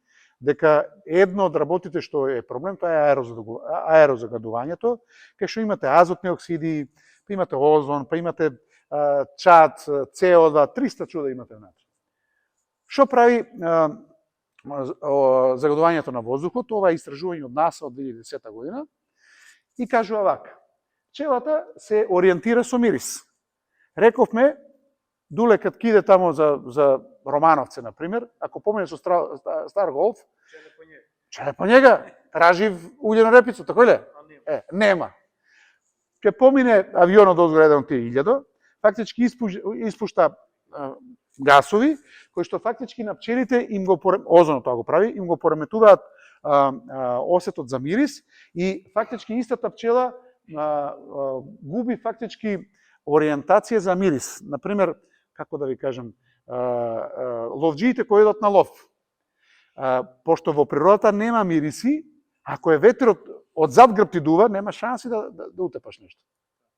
дека едно од работите што е проблем, тоа е аерозагадувањето, кај што имате азотни оксиди, па имате озон, па имате чад, CO2, 300 чуда имате внатре. Што прави загадувањето на воздухот? Ова е истражување од НАСА од 2010 година и кажува вака. Пчелата се ориентира со мирис. Рековме, Дуле кад киде тамо за Романовце, например, ако помине со стар голф, челе по njega, тражи уљено репицу, тако ли? Нема. Ке помине авионот одгоре еден тие 1000, фактички испушта гасови, кои што фактички на пчелите им го озонот тоа го прави, им го пореметуваат осетот за мирис и фактички истата пчела губи фактички ориентација за мирис. Например, како да ви кажам, ловџиите кои идат на лов. Пошто во природата нема мириси, ако е ветерот од зад грб ти дува, нема шанси да утепаш нешто.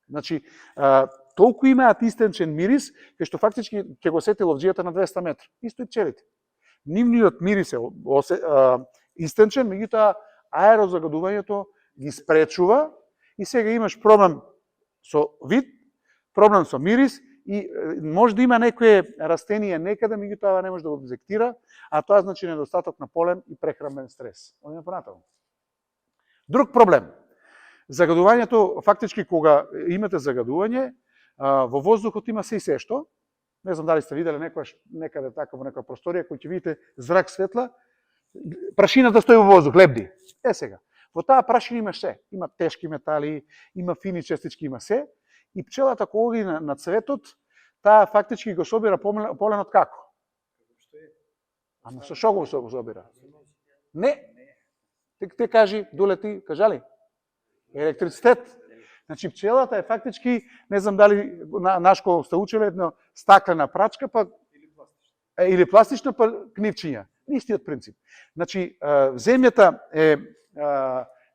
Значи, толку имаат истенчен мирис, кај што фактички ќе го сети ловџијата на 200 метра. Исто и пчелите. Нивниот мирис е истенчен, меѓутоа аерозагадувањето ги спречува и сега имаш проблем со вид, проблем со мирис и може да има некое растение некаде, меѓутоа не може да го детектира, а тоа значи недостаток на полен и прехранбен стрес. Одиме понатаму. Друг проблем. Загадувањето, фактички кога имате загадување, во воздухот има се и се што. Не знам дали сте виделе некаде така во некоја просторија кој ќе видите зрак светла, прашината стои во воздух, лебди. Сега, во таа прашина има се. Има тешки метали, има фини честички, има се. И пчелата кога оди на цветот, таа фактички го собира поленот како? Ама со што го собира? Не. Те кажи, Дуле ти, кажали? Електрицитет. Значи пчелата е фактички, не знам дали нашко сте учеле, едно стаклена прачка, па или пластична, па книвчиња. Истиот принцип. Значи, земјата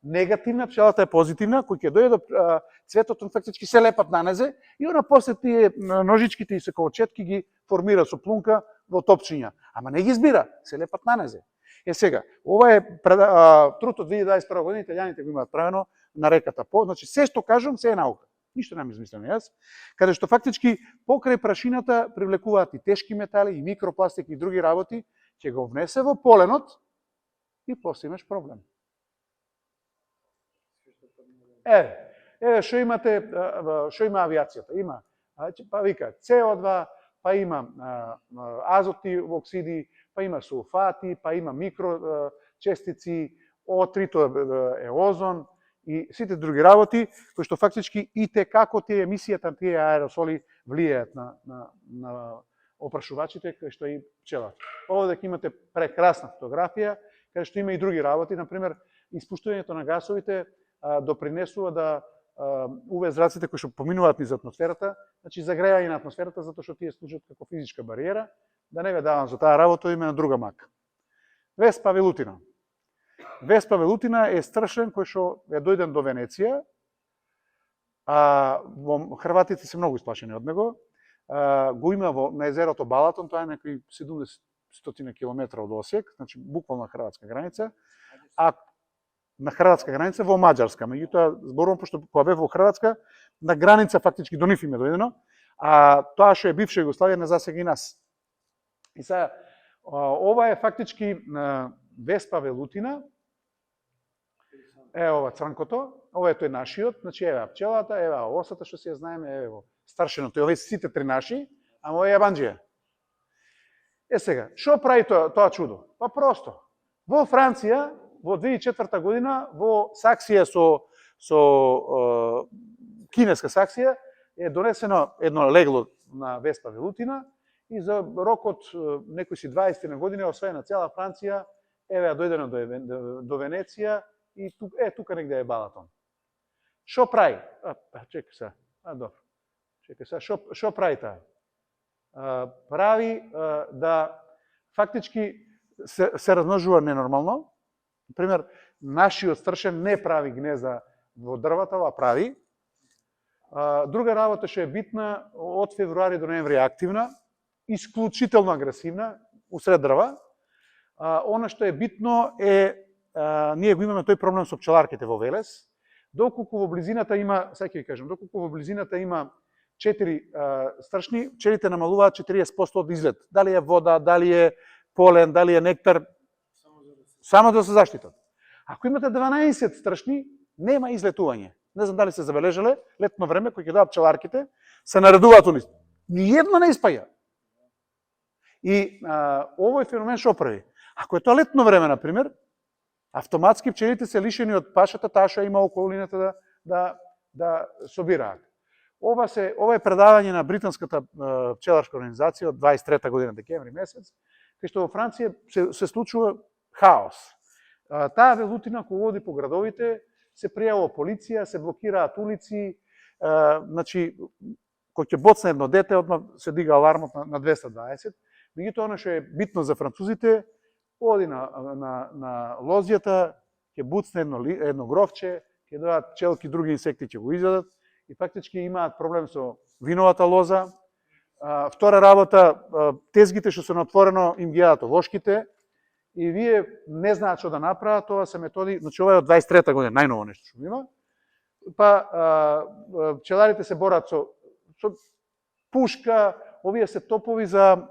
негативна, пчелата е позитивна, кој ќе дојде до цветот, фактички се лепат на незе и она после тие ножичките и секолчетки ги формира со плунка во топчиња. Ама не ги избира, се лепат на незе. Сега, ова е труд од 2021 година, италијаните го имаат правено на реката По. Значи, се што кажам, се е наука. Ништо не ми измислям јас. Каде што фактички покрај прашината привлекуваат и тешки метали, и микропластики, и други работи, ќе го внесе во поленот и после имаш проблем. Еве, што имате, што има авиацијата? Има, па вика, CO2, па има азотни оксиди, па има сулфати, па има микрочестици, O3 е озон и сите други работи, кои што фактички и како тие емисијата на тие аеросоли влијаат на опрашувачите, кај што и пчелата. Овде дека имате прекрасна фотографија, кај што има и други работи, например, испуштувањето на гасовите допринесува да УВ зраците кои што поминуваат низ атмосферата, значи загрејање на атмосферата затоа што тие служат како физичка бариера, да не ве давам за таа работа, има на друга мака. Веспа велутина. Веспа велутина е страшен кој што е дојден до Венеција, хрватите се многу исплашени од него, го има на езерото Балатон, тоа е некои 70 километра од Осијек, значи буквално на хрватска граница, а на хрватска граница во Маđarска. Меѓутоа, зборувам, пошто кога бев во Хрватска, на граница фактички до нив им е дојдено, а тоа што е бивша Југославија не засега и нас. И сега, ова е фактички Веспа велутина, ова црнкото, ова е тој нашиот, значи еве пчелата, еве осата што си ја знаеме, еве во старшиното, овие сите три наши, ама ова е јабанџија. Сега, што прави тоа чудо? Па просто, во Франција, во 2004 година, во Саксија со кинеска Саксија, е донесено едно легло на Веспа велутина и за рокот некои си 20 на година освоена цела Франција, еве дојдено до Венеција и тука негде е Балатон. Што прави? Чекај се. Добро. Чекај се. Што прави таа? Прави да фактички се размножува ненормално. Например, нашиот стршен не прави гнезда во дрвата, а прави. Друга работа што е битна, од февруари до ноември е активна, исклучително агресивна, усред дрва. Она што е битно е, ние го имаме тој проблем со пчеларките во Велес, доколку во близината има, сега ќе ви кажам, доколку во близината има 4 стршни, пчелите намалуваат 40% од излет. Дали е вода, дали е полен, дали е нектар, само да се заштитат. Ако имате 12 стршни, нема излетување. Не знам дали се забележале, летно време, кој ќе дадат пчеларките, се наредуваат униз. Ниједна не испаја. И овој феномен што прави? Ако е тоа летно време, например, автоматски пчелите се лишени од пашата, таа што има околината да собираат. Ова е предавање на британската пчеларска организација од 23 година, декември месец, кај што во Франција се случува хаос. Таа велутина кога води по градовите, се пријава полиција, се блокираат улици, значи, кога ќе боцне едно дете, одма се дига алармот на 220. Меѓутоа, оно што е битно за французите, оди на лозијата, ќе буцне едно гровче, ќе дојдат пчелки, други инсекти ќе го изјадат и фактички имаат проблем со виновата лоза. Втора работа, тезгите што се на отворено им ги јадат овошките и вие не знаат што да направат, тоа се методи, значи ова е од 23 година, најново нешто што има. Па пчеларите се борат со пушка, овие се топови за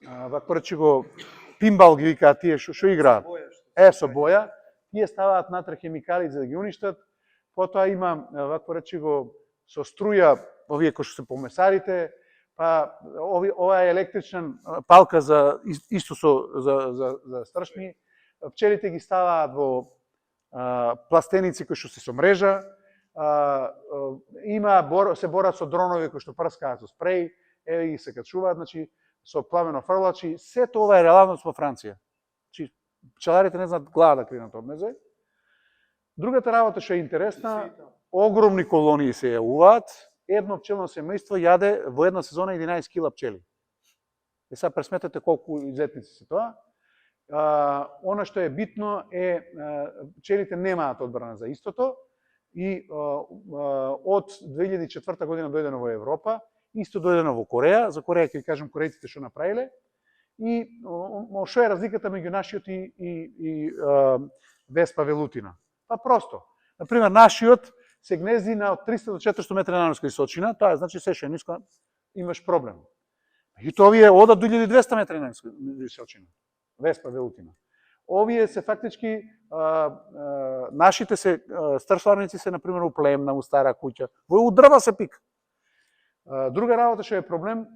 вако речи го пимбал ги викаат тие што играат. Со боја, тие ставаат натре хемикали за да ги уништат. Потоа има вако речи го со струја, овие кои што се помесарите, па ова е електрична палка за исто за стршни. Пчелите ги ставаат во пластеници кои што се со мрежа. Се борат со дронови кои што прскаат со спреј, еве ги се качуваат, значи со пламено фрлачи. Сето ова е реалност во Франција. Значи пчеларите не знаат глава да кринат од незе. Другата работа што е интересна, огромни колонии се јавуваат. Едно пчелно семејство јаде во една сезона 11 кила пчели. Сега пресметете колку излетници се тоа. Она што е битно е пчелите немаат одбрана за истото и од 2004 година дојдено во Европа, исто дојдено во Кореја, за Кореја ќе кажам корејците што направиле, и што е разликата меѓу нашиот и Веспа велутина? Па просто, например, нашиот се гнезди на од 300 до 400 метри надморска височина, тоа значи се ше ниско имаш проблем. И тоа овие одат до 1200 метри надморска височина. Веспа велутина. Овие се фактички нашите се стрсларници се например у племна, у стара куќа, во дрва се пик. Друга работа што е проблем,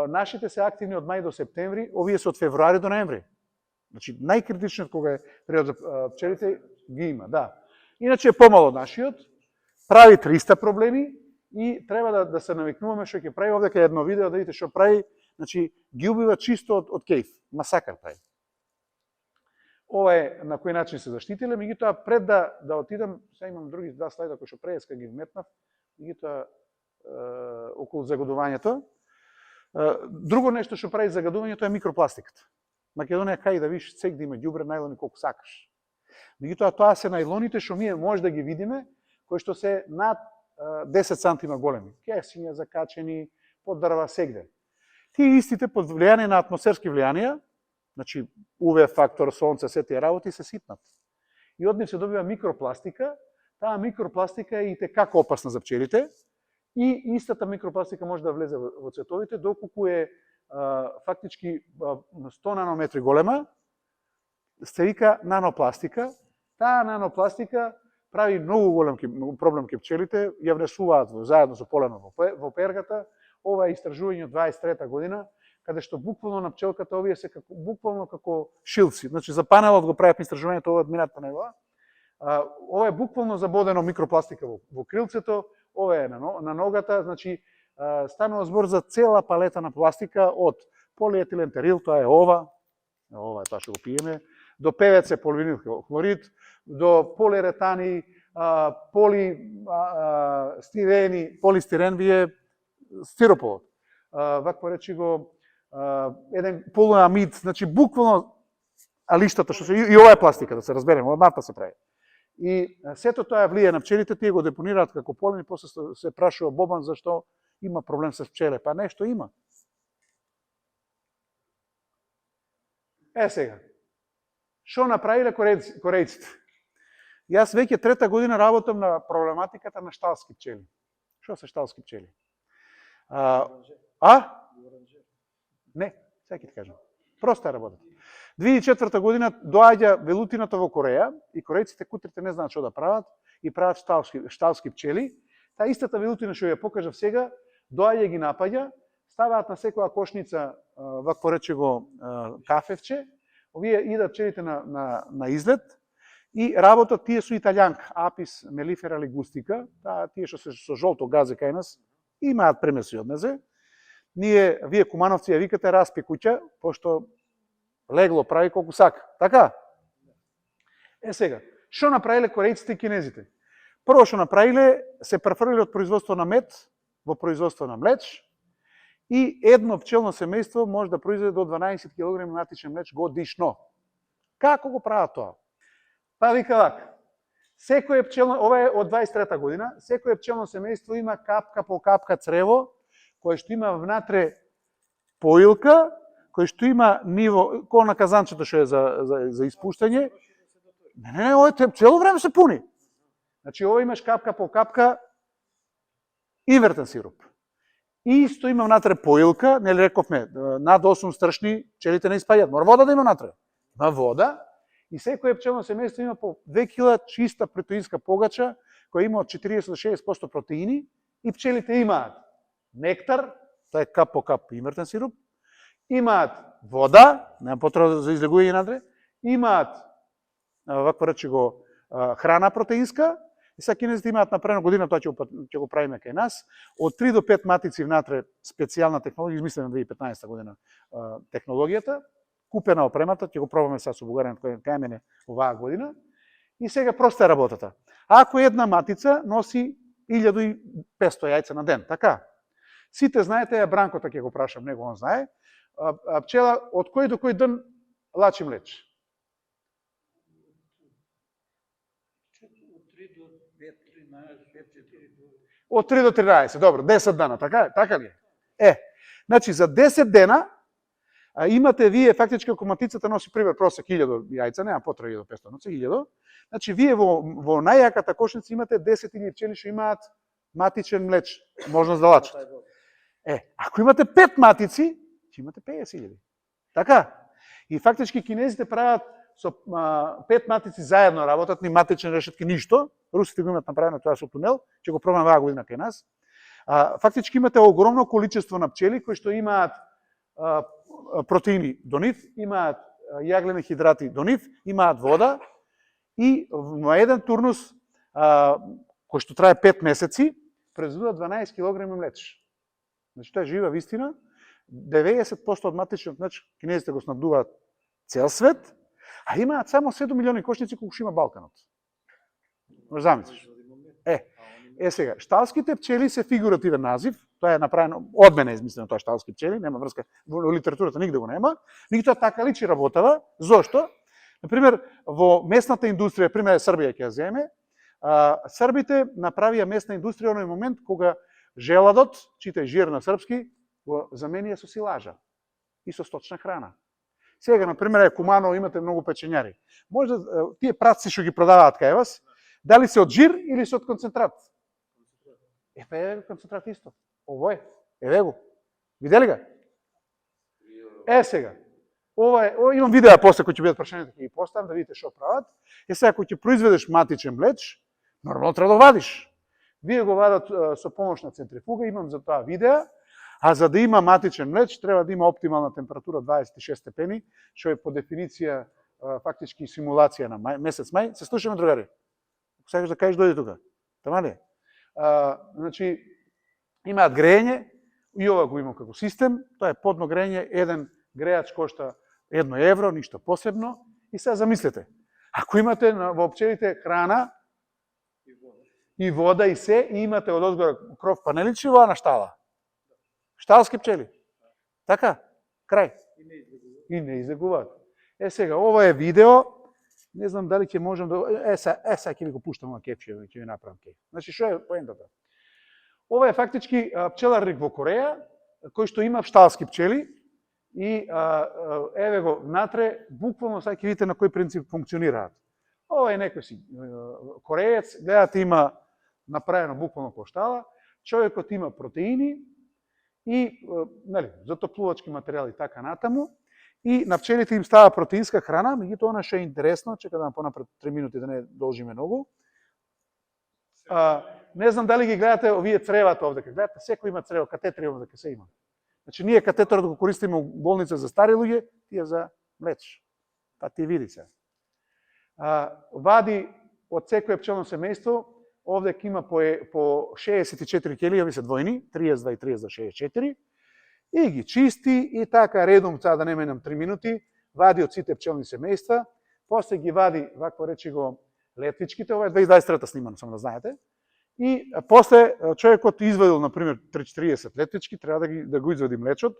нашите се активни од мај до септември, овие се од февруари до ноември. Значи најкритичниот кога е период за пчелите ги има, да. Иначе е помало од нашиот, прави 300 проблеми и треба да се навикнуваме што ќе прави овде кај едно видео да видите што прави, значи ги убива чисто од кејф, масакар прави. Ова е на кој начин се заштитиле, меѓутоа пред да отидам, сега имам други два слайда кои што преска ги вметнав, меѓутоа околу загадувањето. Друго нешто што прави загадувањето е микропластиката. Македонија кај да видиш цек да има ѓубре најлони колку сакаш. Меѓутоа тоа се најлоните што ние може да ги видиме, кои што се над 10 сантима големи. Кесиња закачени под дрва сегде. Тие истите под влијание на атмосферски влијанија, значи УВ фактор, сонце, се тие работи се ситнат. И од нив се добива микропластика, таа микропластика е и текако опасна за пчелите, и истата микропластика може да влезе во цветовите, доколку е фактички 100 нанометри голема, се вика нанопластика. Таа нанопластика прави многу голем проблем ке пчелите, ја внесуваат заедно со полено во пергата. Ова е истражување од 23 година, каде што буквално на пчелката овие се буквално како шилци. Значи за панелот го правев истражувањето ова од мината нева. Ова е буквално забодено микропластика во крилцето, ова е на ногата, значи станува збор за цела палета на пластика од полиетилен терил, тоа е ова е тоа што го пиеме, до ПВЦ поливинил хлорид, до полиуретани, полистирен вие стирополот. Вакво речи го еден полуамид, значи буквално алиштата што се и ова е пластика, да се разбереме, од нафта се прави. И сето тоа влијае на пчелите, тие го депонираат како полен и после се прашува Бобан зашто има проблем со пчеле, па нешто има. Сега, што направиле корејците? Јас веќе трета година работам на проблематиката на шталски пчели. Што се шталски пчели? Не, сега ќе ти кажам. Проста е работата. 2004 година доаѓа велутината во Кореја и корејците кутрите не знаат што да прават и прават шталски пчели. Таа истата велутина што ја покажав сега, доаѓа ги напаѓа, ставаат на секоја кошница вакво рече го кафевче, овие идат пчелите на излет и работат тие со италијанка, Апис мелифера лигустика, тие што се со жолто газе кај нас, имаат премеси од незе. Вие кумановци ја викате распи куќа, пошто легло прави колку сака. Така? Сега, што направиле корејците и кинезите? Прво што направиле, се префрлиле од производство на мед во производство на млеч и едно пчелно семејство може да произведе до 12 кг матичен млеч годишно. Како го прават тоа? Па вика вака. Секој пчелно, ова е од 23 година, секој пчелно семејство има капка по капка црево, кој што има внатре поилка, кој што има ниво, кој на казанчето што е за испуштање. Не, ова цело време се пуни. Значи, ова имаш капка по капка инвертен сироп. Исто има внатре поилка, нели рековме, над 8 стршни пчелите не испаѓаат. Мора вода да има внатре. Има вода и секој пчелно семејство има по 2 кг чиста протеинска погача, која има од 40 до 60% протеини и пчелите имаат нектар, тоа е кап по кап инвертен сироп, имаат вода, нема потреба за излегување надре, имаат вакво рече го храна протеинска, и сега кинезите имаат направено година, тоа ќе го правиме кај нас, од 3 до 5 матици внатре специјална технологија, измислена 2015 година технологијата, купена опремата, ќе го пробаме сега со бугарењето кај мене оваа година, и сега проста е работата. Ако една матица носи 1500 јајца на ден, така? Сите знаете, ја Бранкота ќе го прашам, него он знае, пчела од кој до кој ден лачи млеч? Од 3 до 5, 13, 5, 4 до... Од 3 до 13, добро, 10 дана, така ли е? Значи за 10 дена имате вие фактички ако матицата носи пример просек 1000 јајца, нема потреба 1500, носи 1000. Значи вие во најјаката кошница имате 10.000 пчели што имаат матичен млеч, можност да лачат. Ако имате 5 матици, ќе имате 50.000. Така? И фактички кинезите прават со 5 матици заедно работат, ни матичен решетки ништо. Русите го имат направено тоа со тунел, ќе го пробаме оваа година кај нас. Фактички имате огромно количество на пчели кои што имаат протеини до нив, имаат јаглени хидрати до нив, имаат вода и во еден турнус кој што трае 5 месеци, произведува 12 кг млеч. Значи тоа е жива вистина. 90% од матичниот млеч кинезите го снабдуваат цел свет, а имаат само 7 милиони кошници колку што има Балканот. Може замислиш? Сега, шталските пчели се фигуративен назив, тоа е направено од мене измислено тоа шталски пчели, нема врска во литературата нигде го нема, меѓутоа така личи работава. Зошто? Например, во месната индустрија, пример Србија ќе ја земе, србите направија месна индустрија оној момент кога желадот, читај жир на српски, го заменија со силажа и со сточна храна. Сега, например, Куманово имате многу печењари. Може тие праци што ги продаваат кај вас, дали се од жир или се од концентрат? Еве концентрат исто. Ово е. Еве го. Видели га? Сега. Имам видеа после кои ќе бидат прашањата ќе ги поставам да видите што прават. Сега кој ќе произведеш матичен млеч, нормално треба да вадиш. Вие го вадат со помош на центрифуга, имам за тоа видеа, а за да има матичен млеч треба да има оптимална температура 26 степени, што е по дефиниција фактички симулација на месец мај. Се слушаме, другари? Ако сакаш да кажеш, дојди тука. Тама ли? Значи, имаат грејење, и ова го имам како систем, тоа е подно грејење, еден грејач кошта 1 евро, ништо посебно, и сега замислете, ако имате во пчелите храна, и вода и се, и имате од одгора кров панеличи, во на штала. Шталски пчели. Така? Крај. И не излегуваат. Сега, ова е видео, не знам дали ќе можам да... сега ќе ви го пуштам на кепче, ќе ви направам кеп. Значи, што е поентата? Ова е фактички пчеларник во Кореја, кој што има шталски пчели, и еве го внатре, буквално сега ќе видите на кој принцип функционираат. Ова е некој си кореец, гледате има направено буквално по штала, човекот има протеини и затоплувачки материјали така натаму, и на пчелите им става протеинска храна, меѓутоа она што е интересно, чека да понапред 3 минути да не должиме многу. Не знам дали ги гледате овие цревата овде, гледате, секој има црево, катетри овде се има. Значи ние катетерот го користиме у болница за стари луѓе, тие за млеч. Па ти види се. Вади од секое пчелно семејство, овде ќе има по 64 келии, ови се двојни, 32 и 64, и ги чисти, и така редом, да не менам 3 минути, вади од сите пчелни семејства, после ги вади, вако речи го, летвичките, ова е 2023 снимано, само да знаете, и после човекот извадил, например, 30-40 летвички, треба да го извади млечот.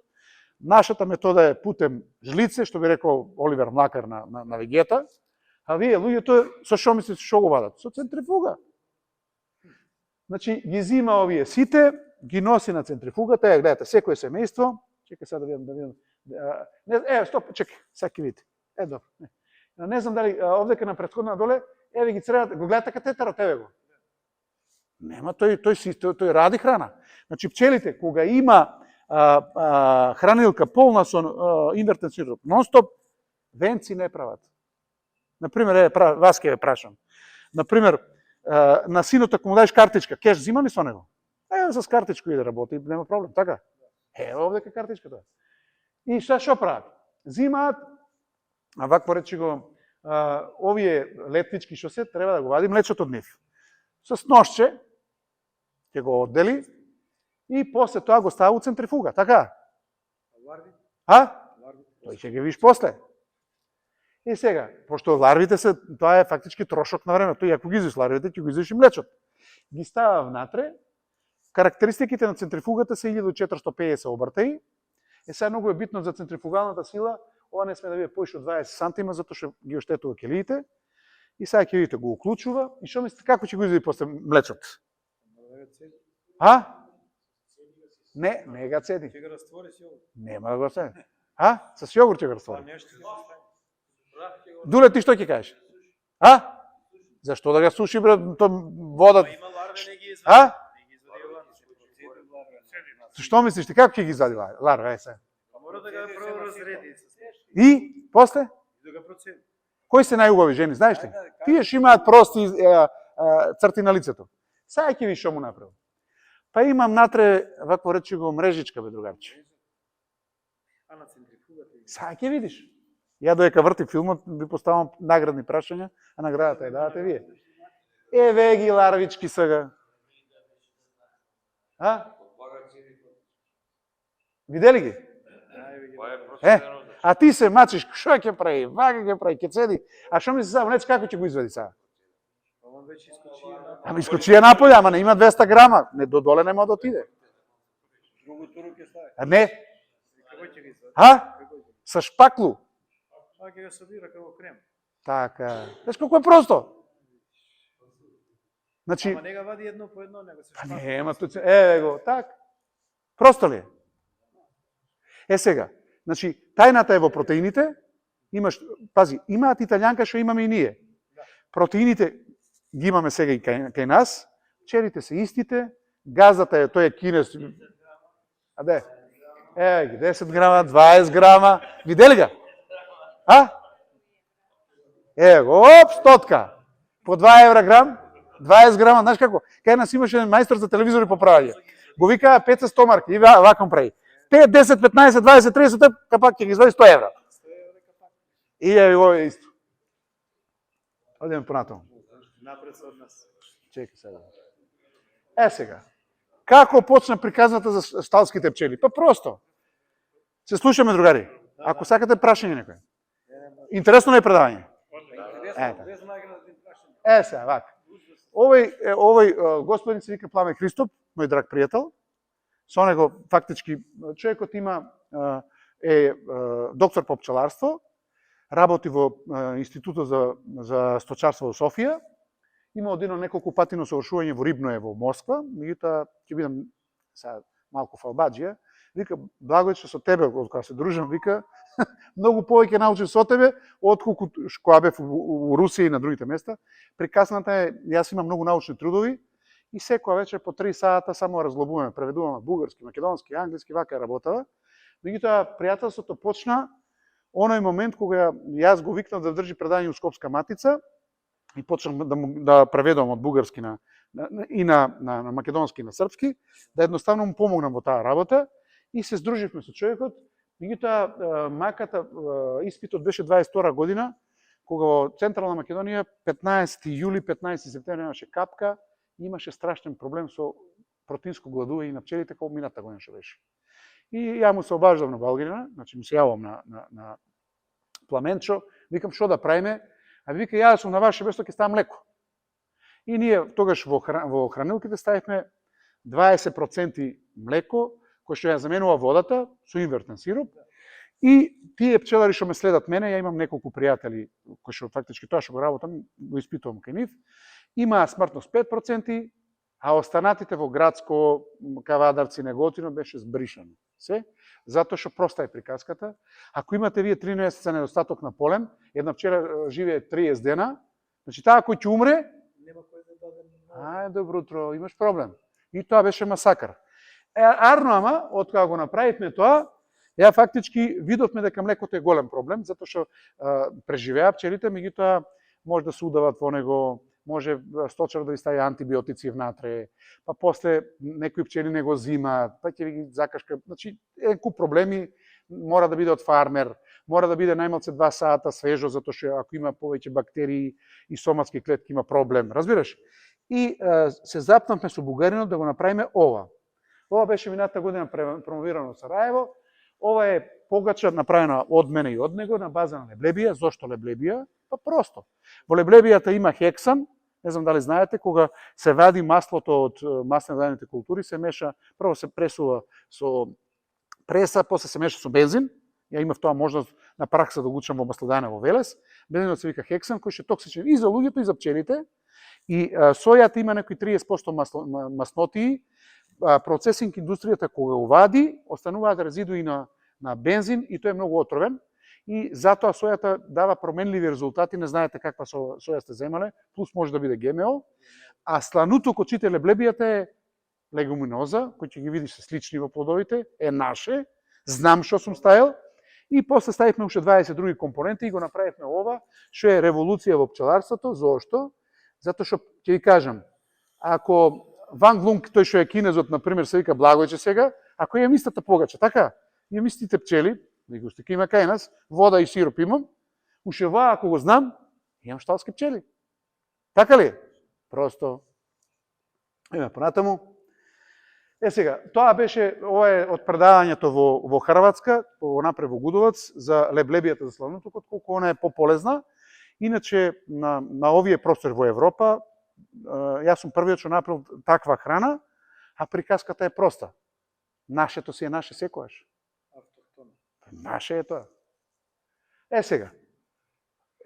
Нашата метода е путем жлице, што би рекол Оливер Млакар на вегета, а вие луѓето со што мислите што го вадат? Со центрифуга. Значи, ги зима овие сите, ги носи на центрифугата, гледате, секое семејство, чекај сега да видам, стоп, чекај, сега ќе видите. Добро. Не знам дали овдека на претходна доле, еве ги цревате, го гледате катетерот, еве го. Нема, тој ради храна. Значи, пчелите, кога има хранилка полна со инвертен сироп, нон-стоп, венци не прават. Например, вас ќе ве прашам. Например, на синот ако му даеш картичка, кеш зима ли со него? С картичка и да работи, нема проблем, така? Овдека картичката. И што прават? Зимаат, а вакво речи го, овие летвички што се, треба да го вади млечот од нив. С ношче, ќе го оддели, и после тоа го става у центрифуга, така? Тој ќе ги виш после. И сега, пошто ларвите се, тоа е фактички трошок на време, тој ако ги извиш ларвите, ќе го извиш и млечот. Ги става внатре, карактеристиките на центрифугата се 1450 обртаи, сега многу е битно за центрифугалната сила, ова не сме да биде поише од 20 сантима, затоа што ги оштетува келиите, И сега ќе видите го уклучува и што мислите како ќе го извади после млечот? А? Не, не га цеди. Ќе го раствори с јогурт. Нема да го цеди. А? С јогурт ќе го Па раствори. нешто ќе го стави. Дуле, ти што ќе кажеш? А? Зашто да ga суши бре, то вода? Па има ларве, не ги извади. А? Не ги извади ларве. Што мислиш ти како ќе ги извади ларва, е се? Па мора да го прво разреди. И после Да го процеди. кои се најубави жени, знаеш ли? Тие што имаат прости црти на лицето. Сега ќе видиш што му направи. Па имам натре, вакво речи го, мрежичка, бе, другарче. А на центрифугата ги. Сега ќе видиш. Ја доека врти филмот, ви поставам наградни прашања, а наградата ја давате вие. Еве ги ларвички сега. А? Видели ги? А ти се мачиш, што ќе прави? Вака ќе прави, ќе цеди. А што мисли сега, млеч како ќе го извади сега? Па он веќе искочи. Ами искочија наполе, ама не има 200 грама. Не додоле нема да отиде. Другото руке стави. А не, Како ќе ги извади? а? Со шпаклу. А ќе го собира како крем. Така. Знаеш колко е просто? Значи, Ама не го вади едно по едно, него се па шпака. нема тук. Еве го, так. Просто ли е? Е сега, значи, тајната е во протеините. Имаш, пази, имаат италијанка што имаме и ние. Протеините ги имаме сега и кај нас. Пчелите се истите. Газата е, тој е кинес. А де? Еве ги, 10 грама, 20 грама. Видели га? А? Еве го, оп, стотка. По 2 евра грам, 20 грама, знаеш како? Кај нас имаше мајстор за телевизори по правење. Го викаа 500 марки и ваком прави. 5, 10, 15, 20, 30, капак ќе ги извади 100 евра. И ја го е исто. Одиме понатаму. Напред од нас. Чекај сега. Е сега. Како почна приказната за шталските пчели? Па просто. Се слушаме, другари. Ако сакате прашање некој. Интересно не е предавање. Без наградни Е прашања. сега, вака. Овој господин се вика Пламе Христоп, мој драг пријател. Со него фактички човекот има доктор по пчеларство, работи во Институтот за сточарство во Софија. Има одино неколку пати на совршување во Рибное во Москва, меѓутоа ќе бидам сега малку фалбаџија. Вика, благодат што со тебе, од кога се дружам, вика, многу повеќе научив со тебе, отколку кога бев у Русија и на другите места. Прикасната е, јас имам многу научни трудови и секоја вечер по 3 сата само разглобуваме, преведуваме бугарски, македонски, англиски, вака работава. Меѓутоа пријателството почна оној момент кога јас го викнав да држи предавање у Скопска матица и почнав да преведувам од бугарски на македонски и на српски, да едноставно му помогнам во таа работа и се здруживме со човекот. Меѓутоа маката испитот беше 22 година, кога во Централна Македонија 15 јули, 15 септември имаше капка, имаше страшен проблем со протеинско гладување на пчелите како мината година што беше. И ја му се обаждав на Балгрина, значи му се јавам на Пламенчо, викам што да правиме, а вика ја сум на ваше место ќе ставам млеко. И ние тогаш во хранилките ставивме 20% млеко, кој што ја заменува водата со инвертен сироп. И тие пчелари што ме следат мене, ја имам неколку пријатели кои што фактички тоа што го работам, го испитувам кај нив, имаа смртност 5%, а останатите во Градско, Кавадарци, Неготино беше збришано. Се? Затоа што проста е приказката. Ако имате вие 3 месеца недостаток на полен, една пчела живее 30 дена, значи таа кој ќе умре, Нема кој да даде. ај, добро утро, имаш проблем. И тоа беше масакар. Арно, ама, од кога го направивме тоа, ја фактички видовме дека млекото е голем проблем, затоа што преживеа пчелите, меѓутоа може да се удават во него, може сточар да ви стави антибиотици внатре, па после некои пчели не го зимаат, па ќе ви ги закашка. Значи, куп проблеми, мора да биде од фармер, мора да биде најмалце 2 сата свежо, затоа што ако има повеќе бактерии и соматски клетки има проблем, разбираш? И се запнавме со бугаринот да го направиме ова. Ова беше мината година промовирано во Сараево. Ова е погача направена од мене и од него на база на леблебија. Зошто леблебија? Па просто. Во леблебијата има хексан, не знам дали знаете, кога се вади маслото од маслено-дајните култури, се меша, прво се пресува со преса, после се меша со бензин. Ја имав тоа можност на пракса да го учам во маслодайна во Велес, бензинот се вика хексан, кој е токсичен и за луѓето и за пчелите. И сојата има некои 30% маснотии. Процесинг индустријата кога го вади, остануваат резидуи на бензин и тој е многу отровен. И затоа сојата дава променливи резултати, не знаете каква соја сте земале, плюс може да биде ГМО, а сланото кочите леблебијата е легуминоза, кој ќе ги видиш се слични во плодовите, е наше, знам што сум ставил, и после ставивме уште 20 други компоненти и го направивме ова, што е револуција во пчеларството. Зошто? Затоа што, ќе ви кажам, ако Ван Глунг, тој што е кинезот, например, се вика Благојче сега, ако имам истата погача, така, имам истите пчели, него сте има кај нас, вода и сироп имам, уште ова, ако го знам, имам шталски пчели. Така ли? Просто, понатаму. Сега, тоа беше, ова е од предавањето во Хрватска, напред во Гудовац, за леблебијата за славното, колку она е пополезна. Иначе, на овие простори во Европа, јас сум првиот што направил таква храна, а приказката е проста. Нашето си е наше секојаш. Наше е тоа. Сега,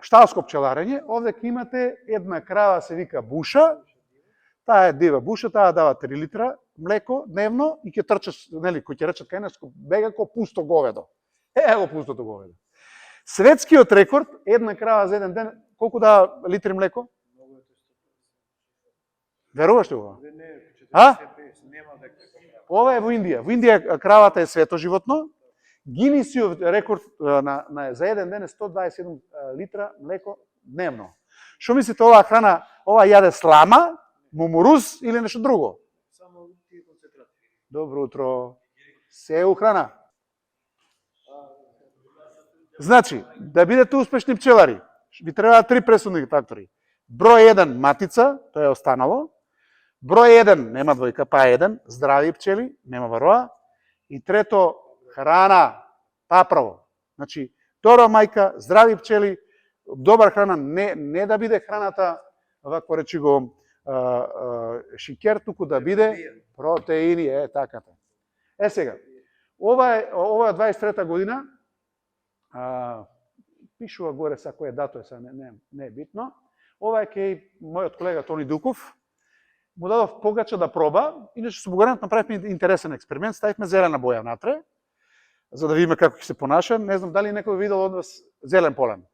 шталско пчеларење, овде ќе имате една крава, се вика Буша, таа е дива Буша, таа дава 3 литра млеко дневно и ќе трчаш, нели, кој ќе речат кај нас, бега ко пусто говедо. Ево пустото говедо. Светскиот рекорд, една крава за еден ден, колку дава литри млеко? Веруваш ли ова? Ова е во Индија. Во Индија кравата е свето животно. Гинисиот рекорд за еден ден е 127 литра млеко дневно. Што мислите, оваа храна, ова јаде слама, мумуруз или нешто друго? Само тие концентрати. Добро утро. Се ухрана. Значи, да бидете успешни пчелари, ви требаат 3 пресудни фактори. Број 1 матица, тоа е останало. Број 1 нема двојка, па 1, здрави пчели, нема вароа. И трето, храна, паправо. Значи, добра мајка, здрави пчели, добра храна, не да биде храната, вако речи го, шикер, туку да биде протеини, таката. Сега, ова е 23-та година, пишува горе са кој е дато, не е битно. Ова е кај мојот колега Тони Дуков. Му дадов погача да проба, иначе со бугаренот направивме интересен експеримент, ставивме зелена боја внатре, за да видиме како ќе се понаша. Не знам дали некој видел од вас зелен полен.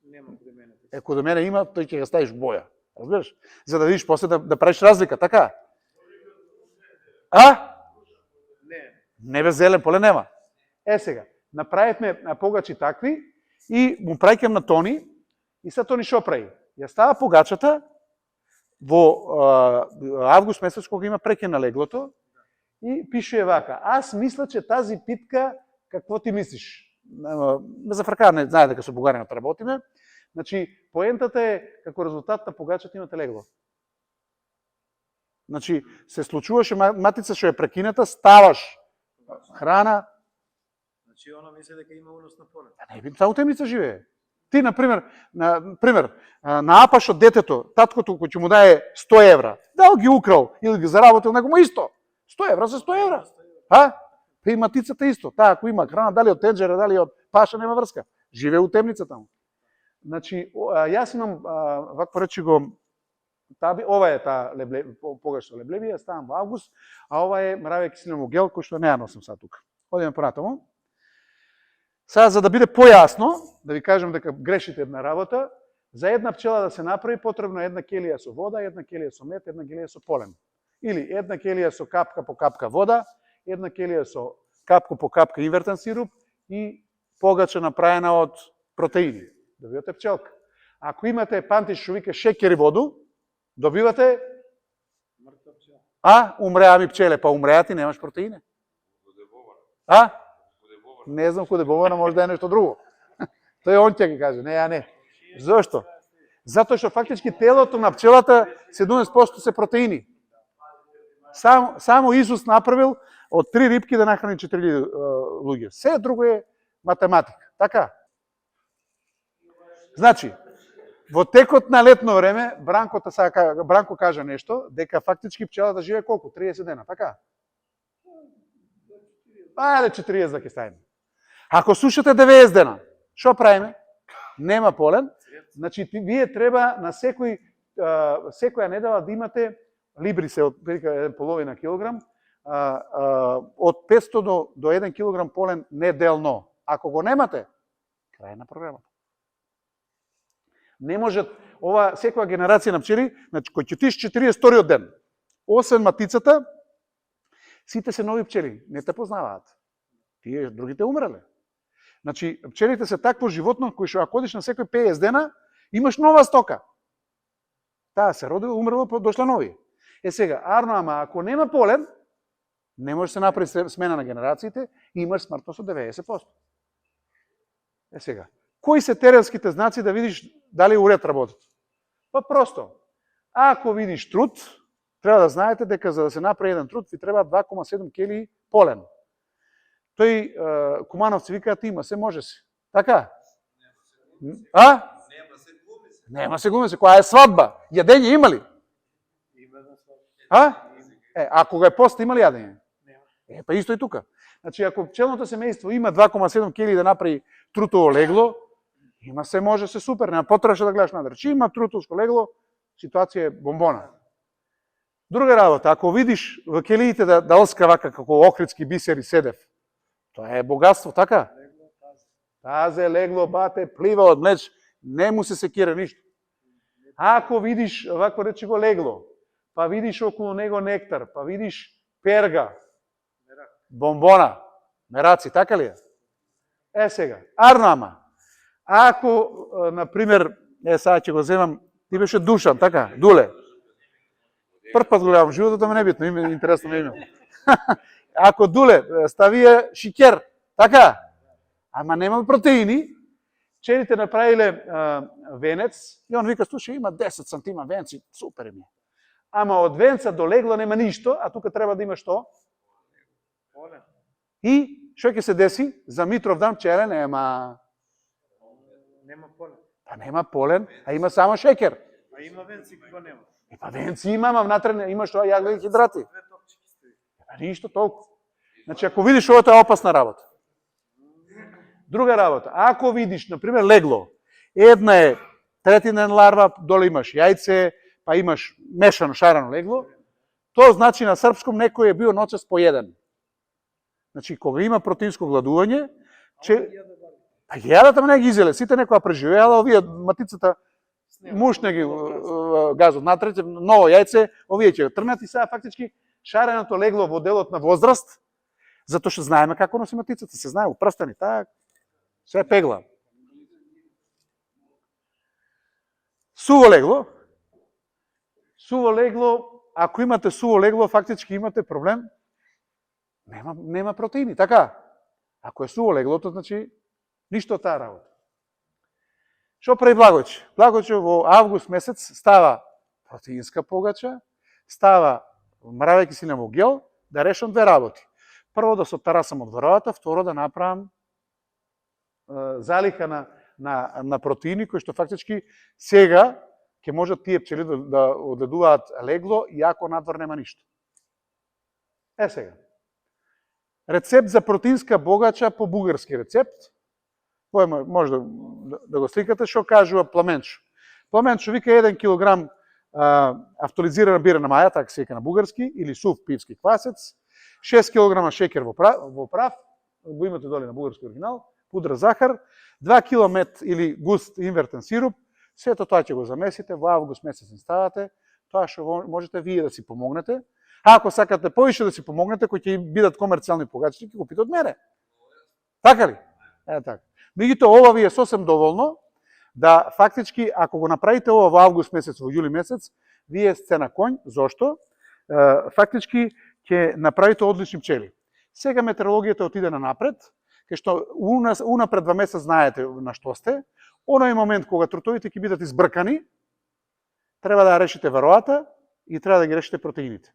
Нема каде мене. Каде мене има, тој ќе го ставиш боја. Разбираш? За да видиш после да правиш разлика, така? Не без зелен полен нема. Сега, направивме погачи такви и му праќам на Тони и сега Тони шо прави? Ја става погачата во август месец кога има преке на леглото и пише вака: аз мисля, че тази питка, какво ти мислиш? За фрка не знае дека со бугаринот работиме. Значи, поентата е како резултат на погачата имате легло. Значи, се случуваше матица што е прекината, ставаш храна. Значи, она мисли дека има унос на поле. Не би, само темница живее. Ти, например, наапаш од детето, таткото кој ќе му дае 100 евра, дал ги украл или ги заработил, него му исто. 100 евра за 100 евра. Па и матицата исто. Таа, ако има храна, дали од тенџера, дали од паша, нема врска. Живее у темницата му. Значи, јас имам, вако речи го, ова е таа погашна леблебија, ставам во август, а ова е мраве киселинов гел, кој што не ја носам сад тука. Одиме понатаму. Сега, за да биде појасно, да ви кажем дека грешите една работа, за една пчела да се направи потребно една келија со вода, една келија со мед, една келија со полен. Или една келија со капка по капка вода, една келија со капка по капка инвертен сируп и погача направена од протеини. Добивате пчелка. Ако имате пантиш што вика шекер и воду, добивате мртва пчела. Умреа ми пчеле, па умреа ти немаш протеини. Не знам худебована, може да е нешто друго. Тој он ќе ги каже, не, ја не. Зошто? Затоа што фактички телото на пчелата 70% се протеини. Само Исус направил од 3 рибки да нахрани 4 луѓе. Се друго е математика. Така? Значи, во текот на летно време, Бранко кажа нешто, дека фактички пчелата живее колку? 30 дена, така? Ајде 40 да ќе ставиме. Ако сушате 90 дена, што правиме? Нема полен. Значи, вие треба на секоја недела да имате либрисе од 1,5 килограм, од 500 до 1 килограм полен неделно. Ако го немате, крај на програмата. Не може, ова секоја генерација на пчели, значи кој ќе тиш 42 ден, освен матицата, сите се нови пчели, не те познаваат. Тие другите умреле. Значи, пчелите се такво животно кој што ако одиш на секој 50 дена, имаш нова стока. Таа се родила, умрела, дошла нови. Сега, арно, ама ако нема полен, не може се направи смена на генерациите и имаш смртност од 90%. Сега, кои се теренските знаци да видиш дали уред работат? Па просто, ако видиш труд, треба да знаете дека за да се направи еден труд ви треба 2,7 кг полен. Тој кумановци викаат има се, може се. Така? А? Нема се глуми се. Која е свадба? Јадење има ли? А? Ако го е пост, има ли јадење? Па исто и тука. Значи, ако пчелното семејство има 2,7 кг да направи трутово легло, има се, може се супер, нема потребаше да гледаш надале. Чи има трутовско легло, ситуација е бомбона. Друга работа, ако видиш во келиите да лска вака како охридски бисери седев, тоа е богатство, така? Тазе, легло, бате, плива од млеч, не му се секира ништо. Ако видиш, вако рече го легло, па видиш околу него нектар, па видиш перга, бомбона, мераци, така ли е? Сега, арно ама, ако, например, сега ќе го земам, ти беше Душан, така, Дуле. Прв пат го гледам животот, ама небитно, интересно ме име. Ако Дуле ставија шикер, така, ама нема протеини, пчелите направиле венец и он вика, слушай, има 10 сантима венци, супер ми. Ама од венца до легло нема ништо, а тука треба да има што? Полен. И што ќе се деси? За Митров дан пчеле нема полен. Па нема полен, а има само шекер. А има венци кога нема. Па венци има, ама внатре има што јаглени хидрати. Ништо толку. Значи, ако видиш ова, тоа е опасна работа. Друга работа, ако видиш, например, легло, една е третинен ларва, доле имаш јајце, па имаш мешано шарано легло, тоа значи на српском некој е бил ноќас поеден. Значи, кога има протеинско гладување, па ги јадат, ама не ги изеле, сите некоја преживеала, овие матицата, муш не ги газот натрете, ново јајце, овие ќе трнат и сега фактички шареното легло во делот на возраст, затоа што знаеме како носи матицата, се знае, упрстани, так, се пегла. Суво легло, ако имате суво легло, фактички имате проблем, нема протеини, така? Ако е суво леглото, значи, ништо таа работа. Што прави Благојче? Благојче во август месец става протеинска погача, става мравејќи силен во гел, да решам две работи. Прво да се оттарасам од варовата, второ да направам залиха на протеини, кои што фактички сега ќе можат тие пчели да одедуваат легло, иако надвор нема ништо. Сега. Рецепт за протеинска богача по бугарски рецепт. Кој може да го сликате, што кажува Пламенчо. Пламенчо вика 1 килограм автолизирана бирена маја, така се вика на бугарски, или сув пивски квасец, 6 кг шекер во прав, го имате доле на бугарски оригинал, пудра захар, 2 кг мед или густ инвертен сируп, сето тоа ќе го замесите, во август месец не ставате, тоа што можете вие да си помогнете. А ако сакате повише да си помогнете, кои ќе бидат комерцијални погачи, ќе купите од мене. Така ли? Така. Меѓутоа, ова ви е сосем доволно да фактички, ако го направите ова во август месец, во јули месец, вие сте на конј. Зошто? Фактички ќе направите одлични пчели. Сега метеорологијата отиде на напред, кај што унапред 2 месец знаете на што сте. Оној момент кога трутовите ќе бидат избркани, треба да решите вароата и треба да ги решите протеините.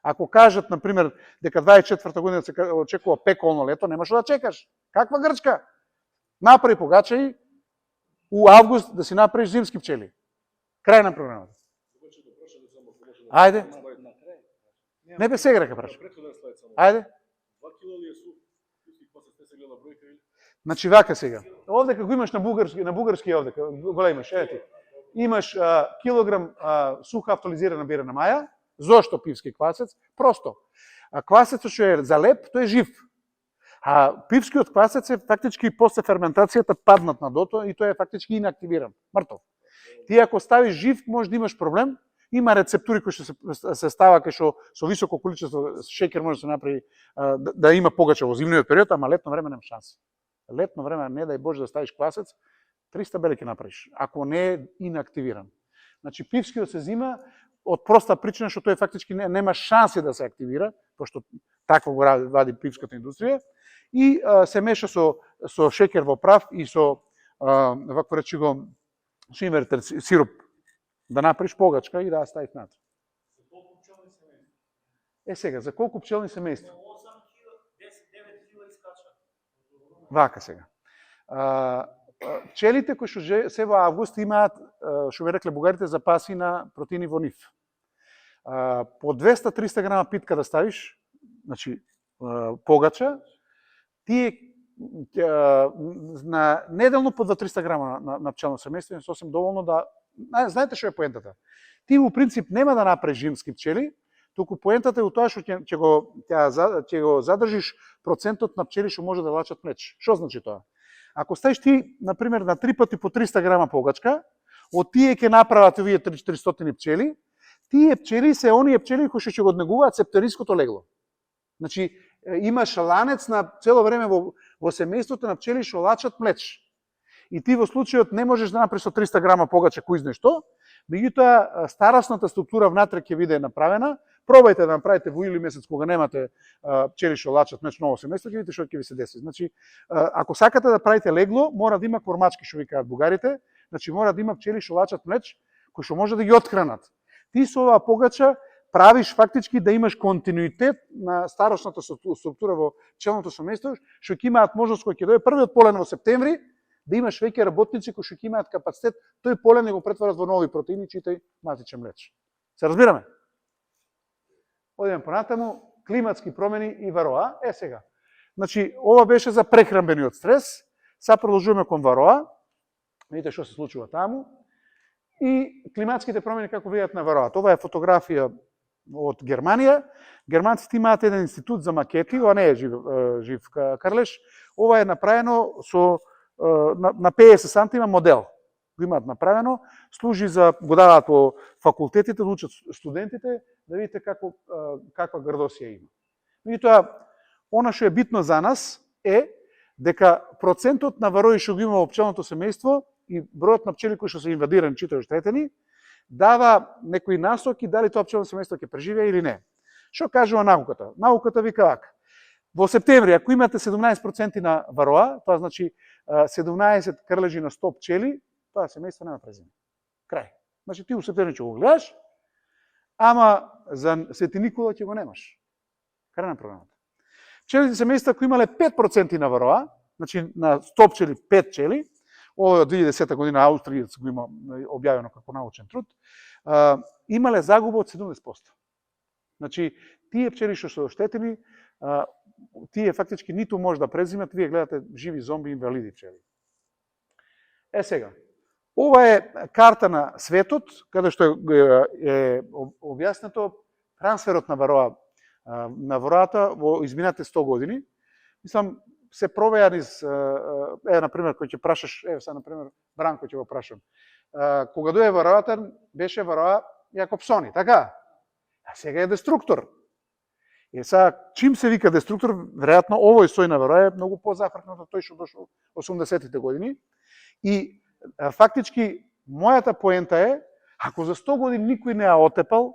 Ако кажат, например, дека 24-та година се очекува пеколно лето, нема што да чекаш. Каква Грчка? Направи погача и у август да си направиш зимски пчели. Крај на програмата. Ајде. Не бе сега дека праша. Ајде. Значи вака сега. Овде како имаш на бугарски овде, голе имаш, ти. Имаш килограм суха автолизирана бира на маја. Зошто пивски квасец? Просто. Квасецот што е за леп, тој е жив. А пивскиот квасец е фактички после ферментацијата паднат на дото и тој е фактички инактивиран, мртов. Ти ако ставиш жив, може да имаш проблем. Има рецептури кои што се става кај што со високо количество шеќер може да се направи да има погача во зимниот период, ама летно време нема шанси. Летно време не дај Боже да ставиш квасец, 300 бели ќе направиш, ако не е инактивиран. Значи пивскиот се зима од проста причина што тој фактички нема шанси да се активира, пошто такво го вади пивската индустрија и се меша со шеќер во прав и со вако речи го со инвертер сироп да направиш погачка и да ја ставиш внатре. За колку пчелни семејства? Сега, за колку пчелни семејства? 8.000, 10.000 искача. Вака сега. Пчелите кои што се во август имаат, што ви рекле бугарите, запаси на протеини во нив. По 200-300 грама питка да ставиш, значи погача, тие на неделно по 2-300 грама на пчелно семејство е сосем доволно да... Знаете што е поентата? Ти во принцип нема да направиш зимски пчели, туку поентата е у тоа што ќе го задржиш процентот на пчели што може да лачат млече. Што значи тоа? Ако ставиш ти, например, на 3 пати по 300 грама погачка, од тие ќе направат овие 400 пчели, тие пчели се оние пчели кои што ќе го однегуваат септериското легло. Значи, имаш ланец на цело време во семејството на пчели што лачат млече. И ти во случајот не можеш да направиш со 300 грама погача кој знае што, меѓутоа старосната структура внатре ќе биде направена. Пробајте да направите во июли месец кога немате пчели што лачат млеч ново семејство, ќе видите што ќе ви се деси. Значи, ако сакате да правите легло, мора да има кормачки што викаат бугарите, значи мора да има пчели што лачат млеч кои што може да ги отхранат. Ти со оваа погача правиш фактички да имаш континуитет на старосната структура во пчелното семејство, што ќе имаат можност кој ќе дое првиот полен во септември, да имаш веќе работници кои што ќе имаат капацитет, тој полен го претварат во нови протеини, читај матиче млеч. Се разбираме? Одиме понатаму, климатски промени и вароа. Сега. Значи, ова беше за прехранбениот стрес. Сега продолжуваме кон вароа. Видите што се случува таму. И климатските промени како влијаат на вароа. Ова е фотографија од Германија. Германците имаат еден институт за макети, ова не е жив карлеш. Ова е направено со на 50 сантима модел. Го имаат направено, служи за го даваат по факултетите, да учат студентите, да видите каква грдосија има. Меѓутоа, она што е битно за нас е дека процентот на варои што го има во пчелното семејство и бројот на пчели кои што се инвадирани, читај штетени, дава некои насоки дали тоа пчелно семејство ќе преживее или не. Што кажува науката? Науката вика вака. Во септември, ако имате 17% на вароа, тоа значи 17 крлежи на 100 пчели, тоа семејство нема презиме. Крај. Значи ти у септември ќе го гледаш, ама за Свети Никола ќе го немаш. Крај на програмата. Пчелите семејства кои имале 5% на вароа, значи на 100 пчели 5 пчели, ова од 2010 година Аустријец го има објавено како научен труд, имале загуба од 70%. Значи, тие пчели што се оштетени, тие фактички ниту може да презимат, вие гледате живи зомби инвалиди пчели. Сега, ова е карта на светот, каде што е објаснето трансферот на вароата во изминатите 100 години. Мислам, се провеа низ, например, кој ќе прашаш, сега, например, Бранко ќе го прашам. Кога дое вароата, беше вароа Јакобсони, така? А сега е деструктор. Сега, чим се вика деструктор, веројатно овој сој на вароа е многу позафркнат од тој што дошол 80-тите години. И фактички, мојата поента е, ако за 100 години никој не ја отепал,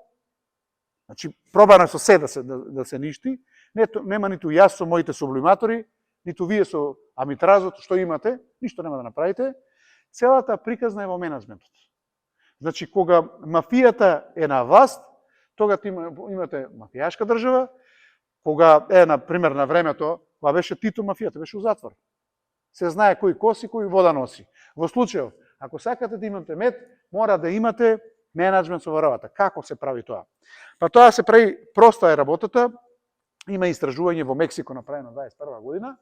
значи, пробано со се да се ништи, нема ниту јас со моите сублиматори, ниту вие со амитразот, што имате, ништо нема да направите, целата приказна е во менеджментот. Значи, кога мафијата е на власт, тога имате мафијашка држава, кога например, на времето, кога беше Тито, мафијата беше у затвор. Се знае кој коси, кој вода носи. Во случајот, ако сакате да имате мед, мора да имате менеджмент со вароата. Како се прави тоа? Па тоа се прави, проста е работата. Има истражување во Мексико направено 21 година,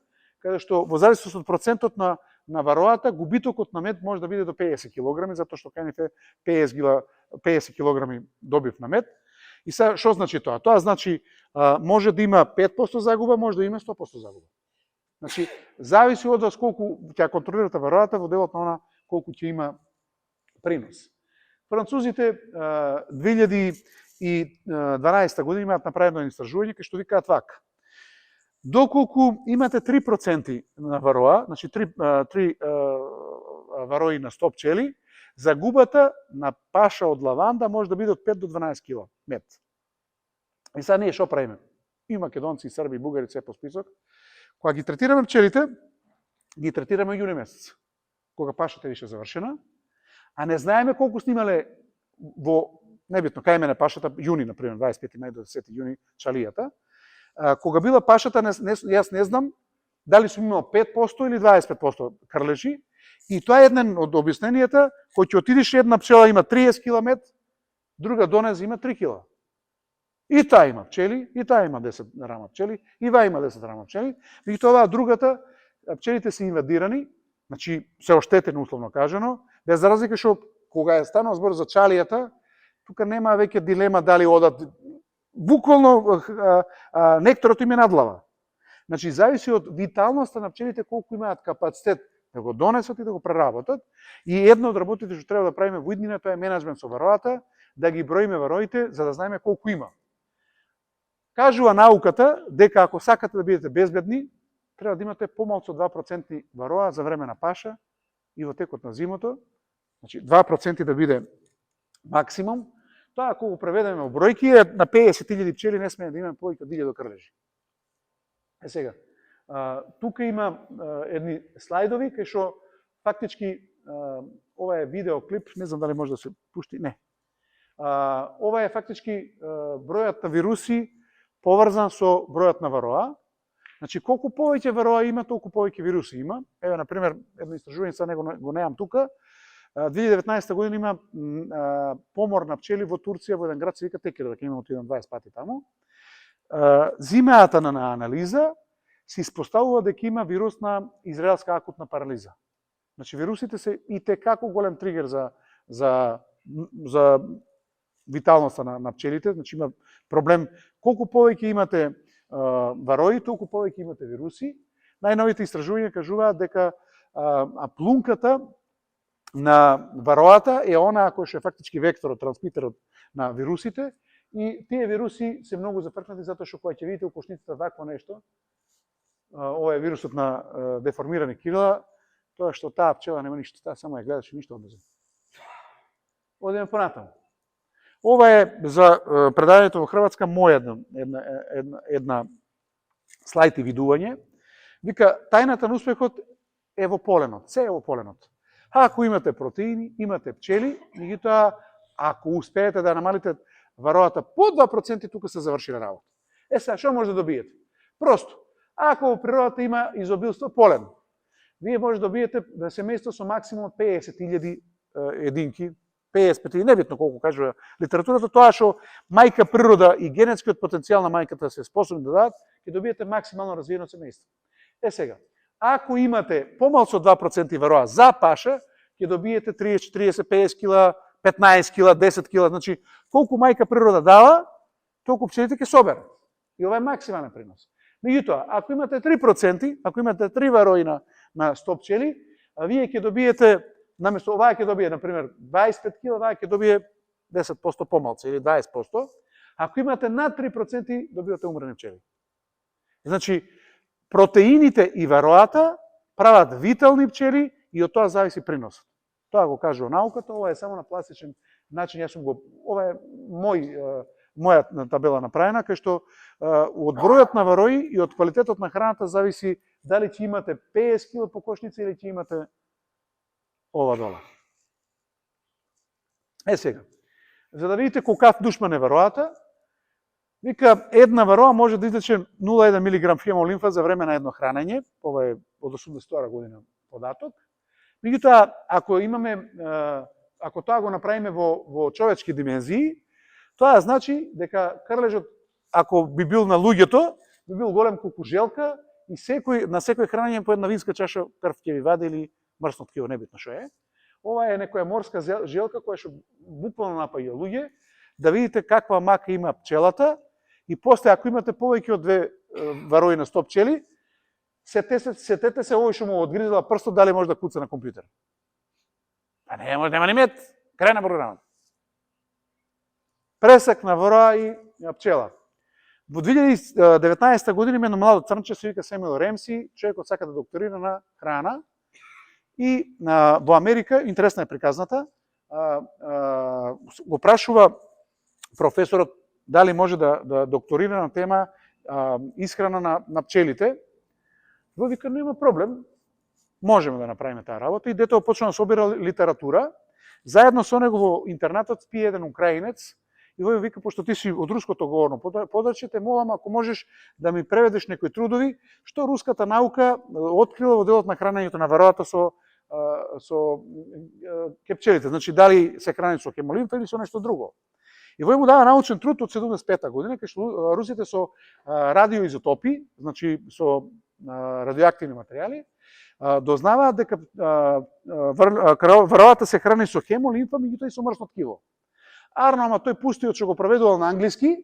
каде што во зависност од процентот на вароата, губитокот на мед може да биде до 50 кг, затоа што кај нив е 50 кг добив на мед. И сега, што значи тоа? Тоа значи, може да има 5% загуба, може да има 100% загуба. Значи, зависи од вас колку ќе контролирате вароата во делот на она колку ќе има принос. Французите 2012 година имаат направено истражување кај што викаат вака. Доколку имате 3% на вароа, значи 3 варои на 100 пчели, загубата на паша од лаванда може да биде од 5 до 12 кг мед. И сега ние што правиме? И македонци, и срби, и бугари, се по список. Кога ги третираме пчелите, ги третираме јуни месец, кога пашата е више завршена, а не знаеме колку снимале во, небитно, кај мене пашата, јуни, например, 25 мај до 10 јуни, чалијата. Кога била пашата, јас не знам дали сум имал 5% или 25% крлежи, и тоа е еден од објасненијата, кој ќе отидеш една пчела има 30 кг мед, друга донез има 3 кг. И таа има пчели, и таа има 10 рама пчели, и ва има 10 рама пчели, меѓутоа оваа другата, пчелите се инвадирани, значи се оштетени условно кажано, без разлика што кога е станал збор за чалијата, тука нема веќе дилема дали одат, буквално некторот им е надлава. Значи зависи од виталноста на пчелите колку имаат капацитет да го донесат и да го преработат. И едно од работите што треба да правиме во иднина, тоа е менеджмент со вароата, да ги броиме вароите за да знаеме колку има. Кажува науката дека ако сакате да бидете безбедни, треба да имате помалку од 2% вароа за време на паша и во текот на зимото. Значи 2% да биде максимум. Тоа ако го преведеме во бројки е на 50.000 пчели не смее да имаме повеќе од 1000 крлежи. Сега, тука има едни слайдови кај што фактички ова е видеоклип, не знам дали може да се пушти, не. Ова е фактички бројот на вируси поврзан со бројот на вароа. Значи, колку повеќе вароа има, толку повеќе вируси има. Еве, например, едно истражување, сега го неам тука. 2019 година има помор на пчели во Турција, во еден град се вика Текира, дека има отидам 20 пати таму. Зимеата на анализа се испоставува дека има вирус на израелска акутна парализа. Значи, вирусите се и текако голем тригер за виталноста на пчелите, значи има проблем. Колку повеќе имате варои, толку повеќе имате вируси. Најновите истражувања кажуваат дека плунката на вароата е она кој што е фактички векторот, трансмитерот на вирусите, и тие вируси се многу зафркнати затоа што кога ќе видите у кошницата вакво нешто, ова е вирусот на деформирани кирила, тоа што таа пчела нема ништо, таа само ја гледаше, ништо одлезе. Одиме понатаму. Ова е за предавањето во Хрватска моја една слајд и видување. Вика, тајната на успехот е во поленот, се е во поленот. Ако имате протеини, имате пчели, меѓутоа, ако успеете да намалите вароата по 2%, тука се завршила работа. Сега, што може да добиете? Просто, ако во природата има изобилство полен, вие може да добиете семејство со максимум 50.000 единки, 55, небитно колку кажува литературата, тоа што мајка природа и генетскиот потенцијал на мајката се способни да дадат, ќе добиете максимално развиено семејство. Сега, ако имате помалку од 2% вароа за паша, ќе добиете 30, 40, 50 кг, 15 кг, 10 кг, значи колку мајка природа дава, толку пчелите ќе соберат. И ова е максимален принос. Меѓутоа, ако имате 3%, ако имате 3 варои на 100 пчели, вие ќе добиете, наместо оваа ќе добие, например, 25 кг, оваа ќе добие 10% помалку или 20%. Ако имате над 3%, добивате умрени пчели. Значи, протеините и вароата прават витални пчели и од тоа зависи приносот. Тоа го кажува науката, ова е само на пластичен начин, јас сум го, ова е моја табела направена, кај што од бројот на варои и од квалитетот на храната зависи дали ќе имате 50 кг по кошница или ќе имате ова дола. Сега, за да видите колкав душман е вароата, вика, една вароа може да излече 0,1 мг хемолимфа за време на едно хранење, ова е од 82 година податок. Меѓутоа, ако тоа го направиме во човечки димензии, тоа значи дека крлежот, ако би бил на луѓето, би бил голем колку желка и на секој хранење по една винска чаша крв ќе ви вади или мрсно ткиво, небитно што е. Ова е некоја морска желка која што буквално напаѓа луѓе, да видите каква мака има пчелата и после ако имате повеќе од 2 варои на 100 пчели, сетете се овој што му одгризала прстот дали може да куца на компјутер. Па нема ни мет, крај на програмата. Пресак на вороа и пчела. Во 2019 година има едно младо црнче, се вика Семил Ремси, човекот сака да докторира на храна. И во Америка, интересна е приказната, го прашува професорот дали може да докторира на тема исхрана на пчелите. Во вика, нема проблем, можеме да направиме таа работа. И дето почна да собира литература. Заедно со него во интернатот спие еден украинец. И вој вика, пошто ти си од руското говорно подрачје, те молам ако можеш да ми преведеш некои трудови, што руската наука открила во делот на хранењето на вароата со кепчелите. Значи, дали се храни со хемолимфа или со нешто друго. И вој му дава научен труд од 75 година, кај што русите со радиоизотопи, значи со радиоактивни материјали, дознаваат дека вароата се храни со хемолимфа, меѓутоа и со мрсно ткиво. Арно, ама тој пустиот што го преведувал на англиски,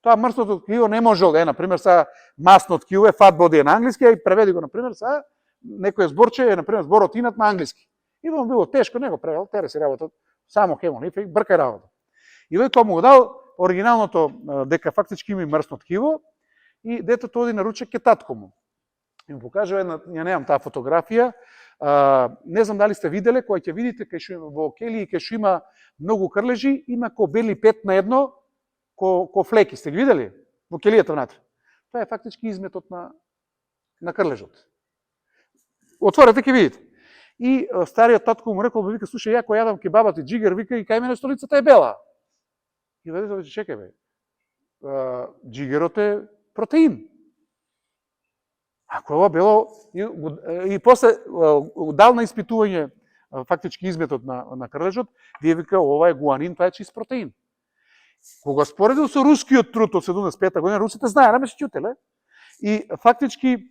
тоа мрсното ткиво не можел да е, например, са масно ткиво е fat body на англиски, а и преведи го, например, са некој зборче е, например, зборот инат на англиски. И му било тешко, не го превел, тере си работа, само хемолимфа и бркај работа. И тој тоа му го дал оригиналното дека фактички има и мрсно ткиво и детето оди на ручек ке татко му. И му покажува една, ја немам таа фотографија, не знам дали сте виделе, која ќе видите кај што во келии кај што има многу крлежи, има ко бели 5 на 1, ко флеки. Сте ги видели во келијата внатре? Тоа е фактички изметот на крлежот. Отворете ќе видите. И стариот татко му рекол, вика, слушај, ја кој јадам кебабот и джигер, вика, и кај мене столицата е бела. И ведете, чекај бе, джигерот е протеин. Ако ова бело, и после дал на испитување фактички изметот на крлежот, вие вика, ова е гуанин, тоа е чист протеин. Кога споредил со рускиот труд од 75 година, русите знаеле, ме се чутеле, и фактички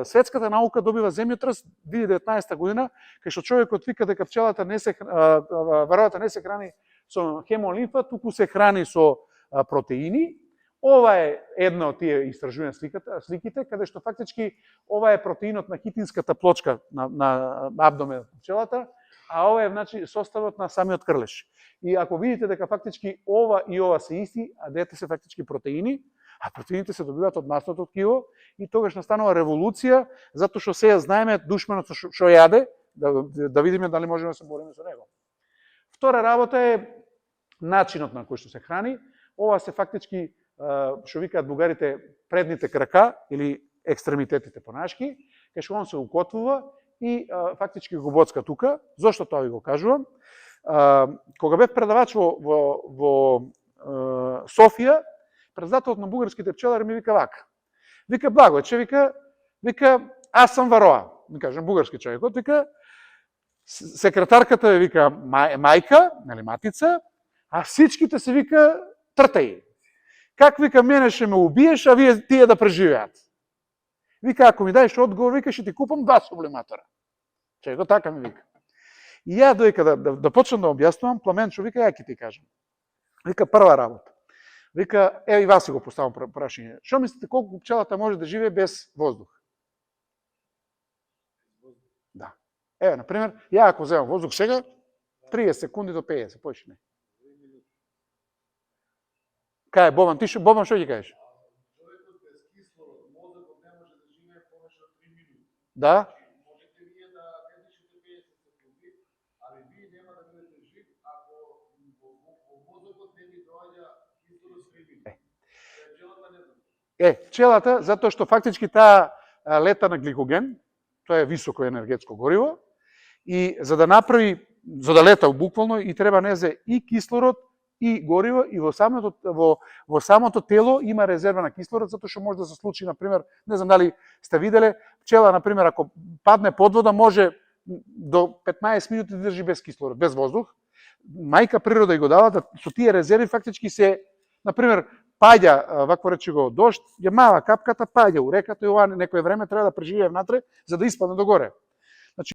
светската наука добива земјотрес 2019 година, кај што човекот вика дека пчелата вароата не се храни со хемолимфа, туку се храни со протеини. Ова е една од тие истражувања сликите, каде што фактички ова е протеинот на хитинската плочка на абдоменот на пчелата, а ова е значи составот на самиот крлеж. И ако видите дека фактички ова и ова се исти, а двете се фактички протеини, а протеините се добиваат од масното ткиво и тогаш настанува револуција, затоа што сега знаеме душманот што јаде, да видиме дали можеме да се бориме со него. Втора работа е начинот на кој што се храни. Ова се фактички што викаат бугарите предните крака или екстремитетите понашки, кај што он се укотвува и фактички го боцка тука. Зошто тоа ви го кажувам? Кога бев предавач во Софија, председателот на бугарските пчелари ми вика вака. Вика, Благојче, вика, аз сам вароа. Ми кажем, бугарски човекот, вика, секретарката вика мајка, нели матица, а всичките се вика тртаи. Как вика, мене ще ме убиеш, а вие тие да преживеат? Вика, ако ми даеш одговор, вика, ще ти купам 2 сублиматора. Човекот така ми вика. И ја доека да почнам да објаснувам, Пламенчо вика, ја ќе ти кажам. Вика, прва работа. Вика, и вас си го поставам прашање. Што мислите колку пчелата може да живее без воздух? Да. Еве, например, ја ако земам воздух сега, 30 секунди до 50, поише не. Кај Бобан, Бобан што ќе кажеш? Човекот без кислород, мозокот не може да живее повеќе од 3 минути. Да? Можете вие да седнете 50 секунди, али вие нема да бидете жив ако во мозокот не ви доаѓа кислород с 3 минути. Пчелата не знам. Пчелата, затоа што фактички таа лета на гликоген, тоа е високо енергетско гориво, и за да лета буквално и треба незе и кислород, и гориво, и во самото тело има резерва на кислород, затоа што може да се случи, например, не знам дали сте виделе, пчела, например, ако падне под вода, може до 15 минути да држи без кислород, без воздух. Мајка природа и го дава, да со тие резерви фактички се, например, паѓа, вакво речи го, дожд, ја мала капката, паѓа у реката и ова некое време треба да преживее внатре, за да испадне догоре.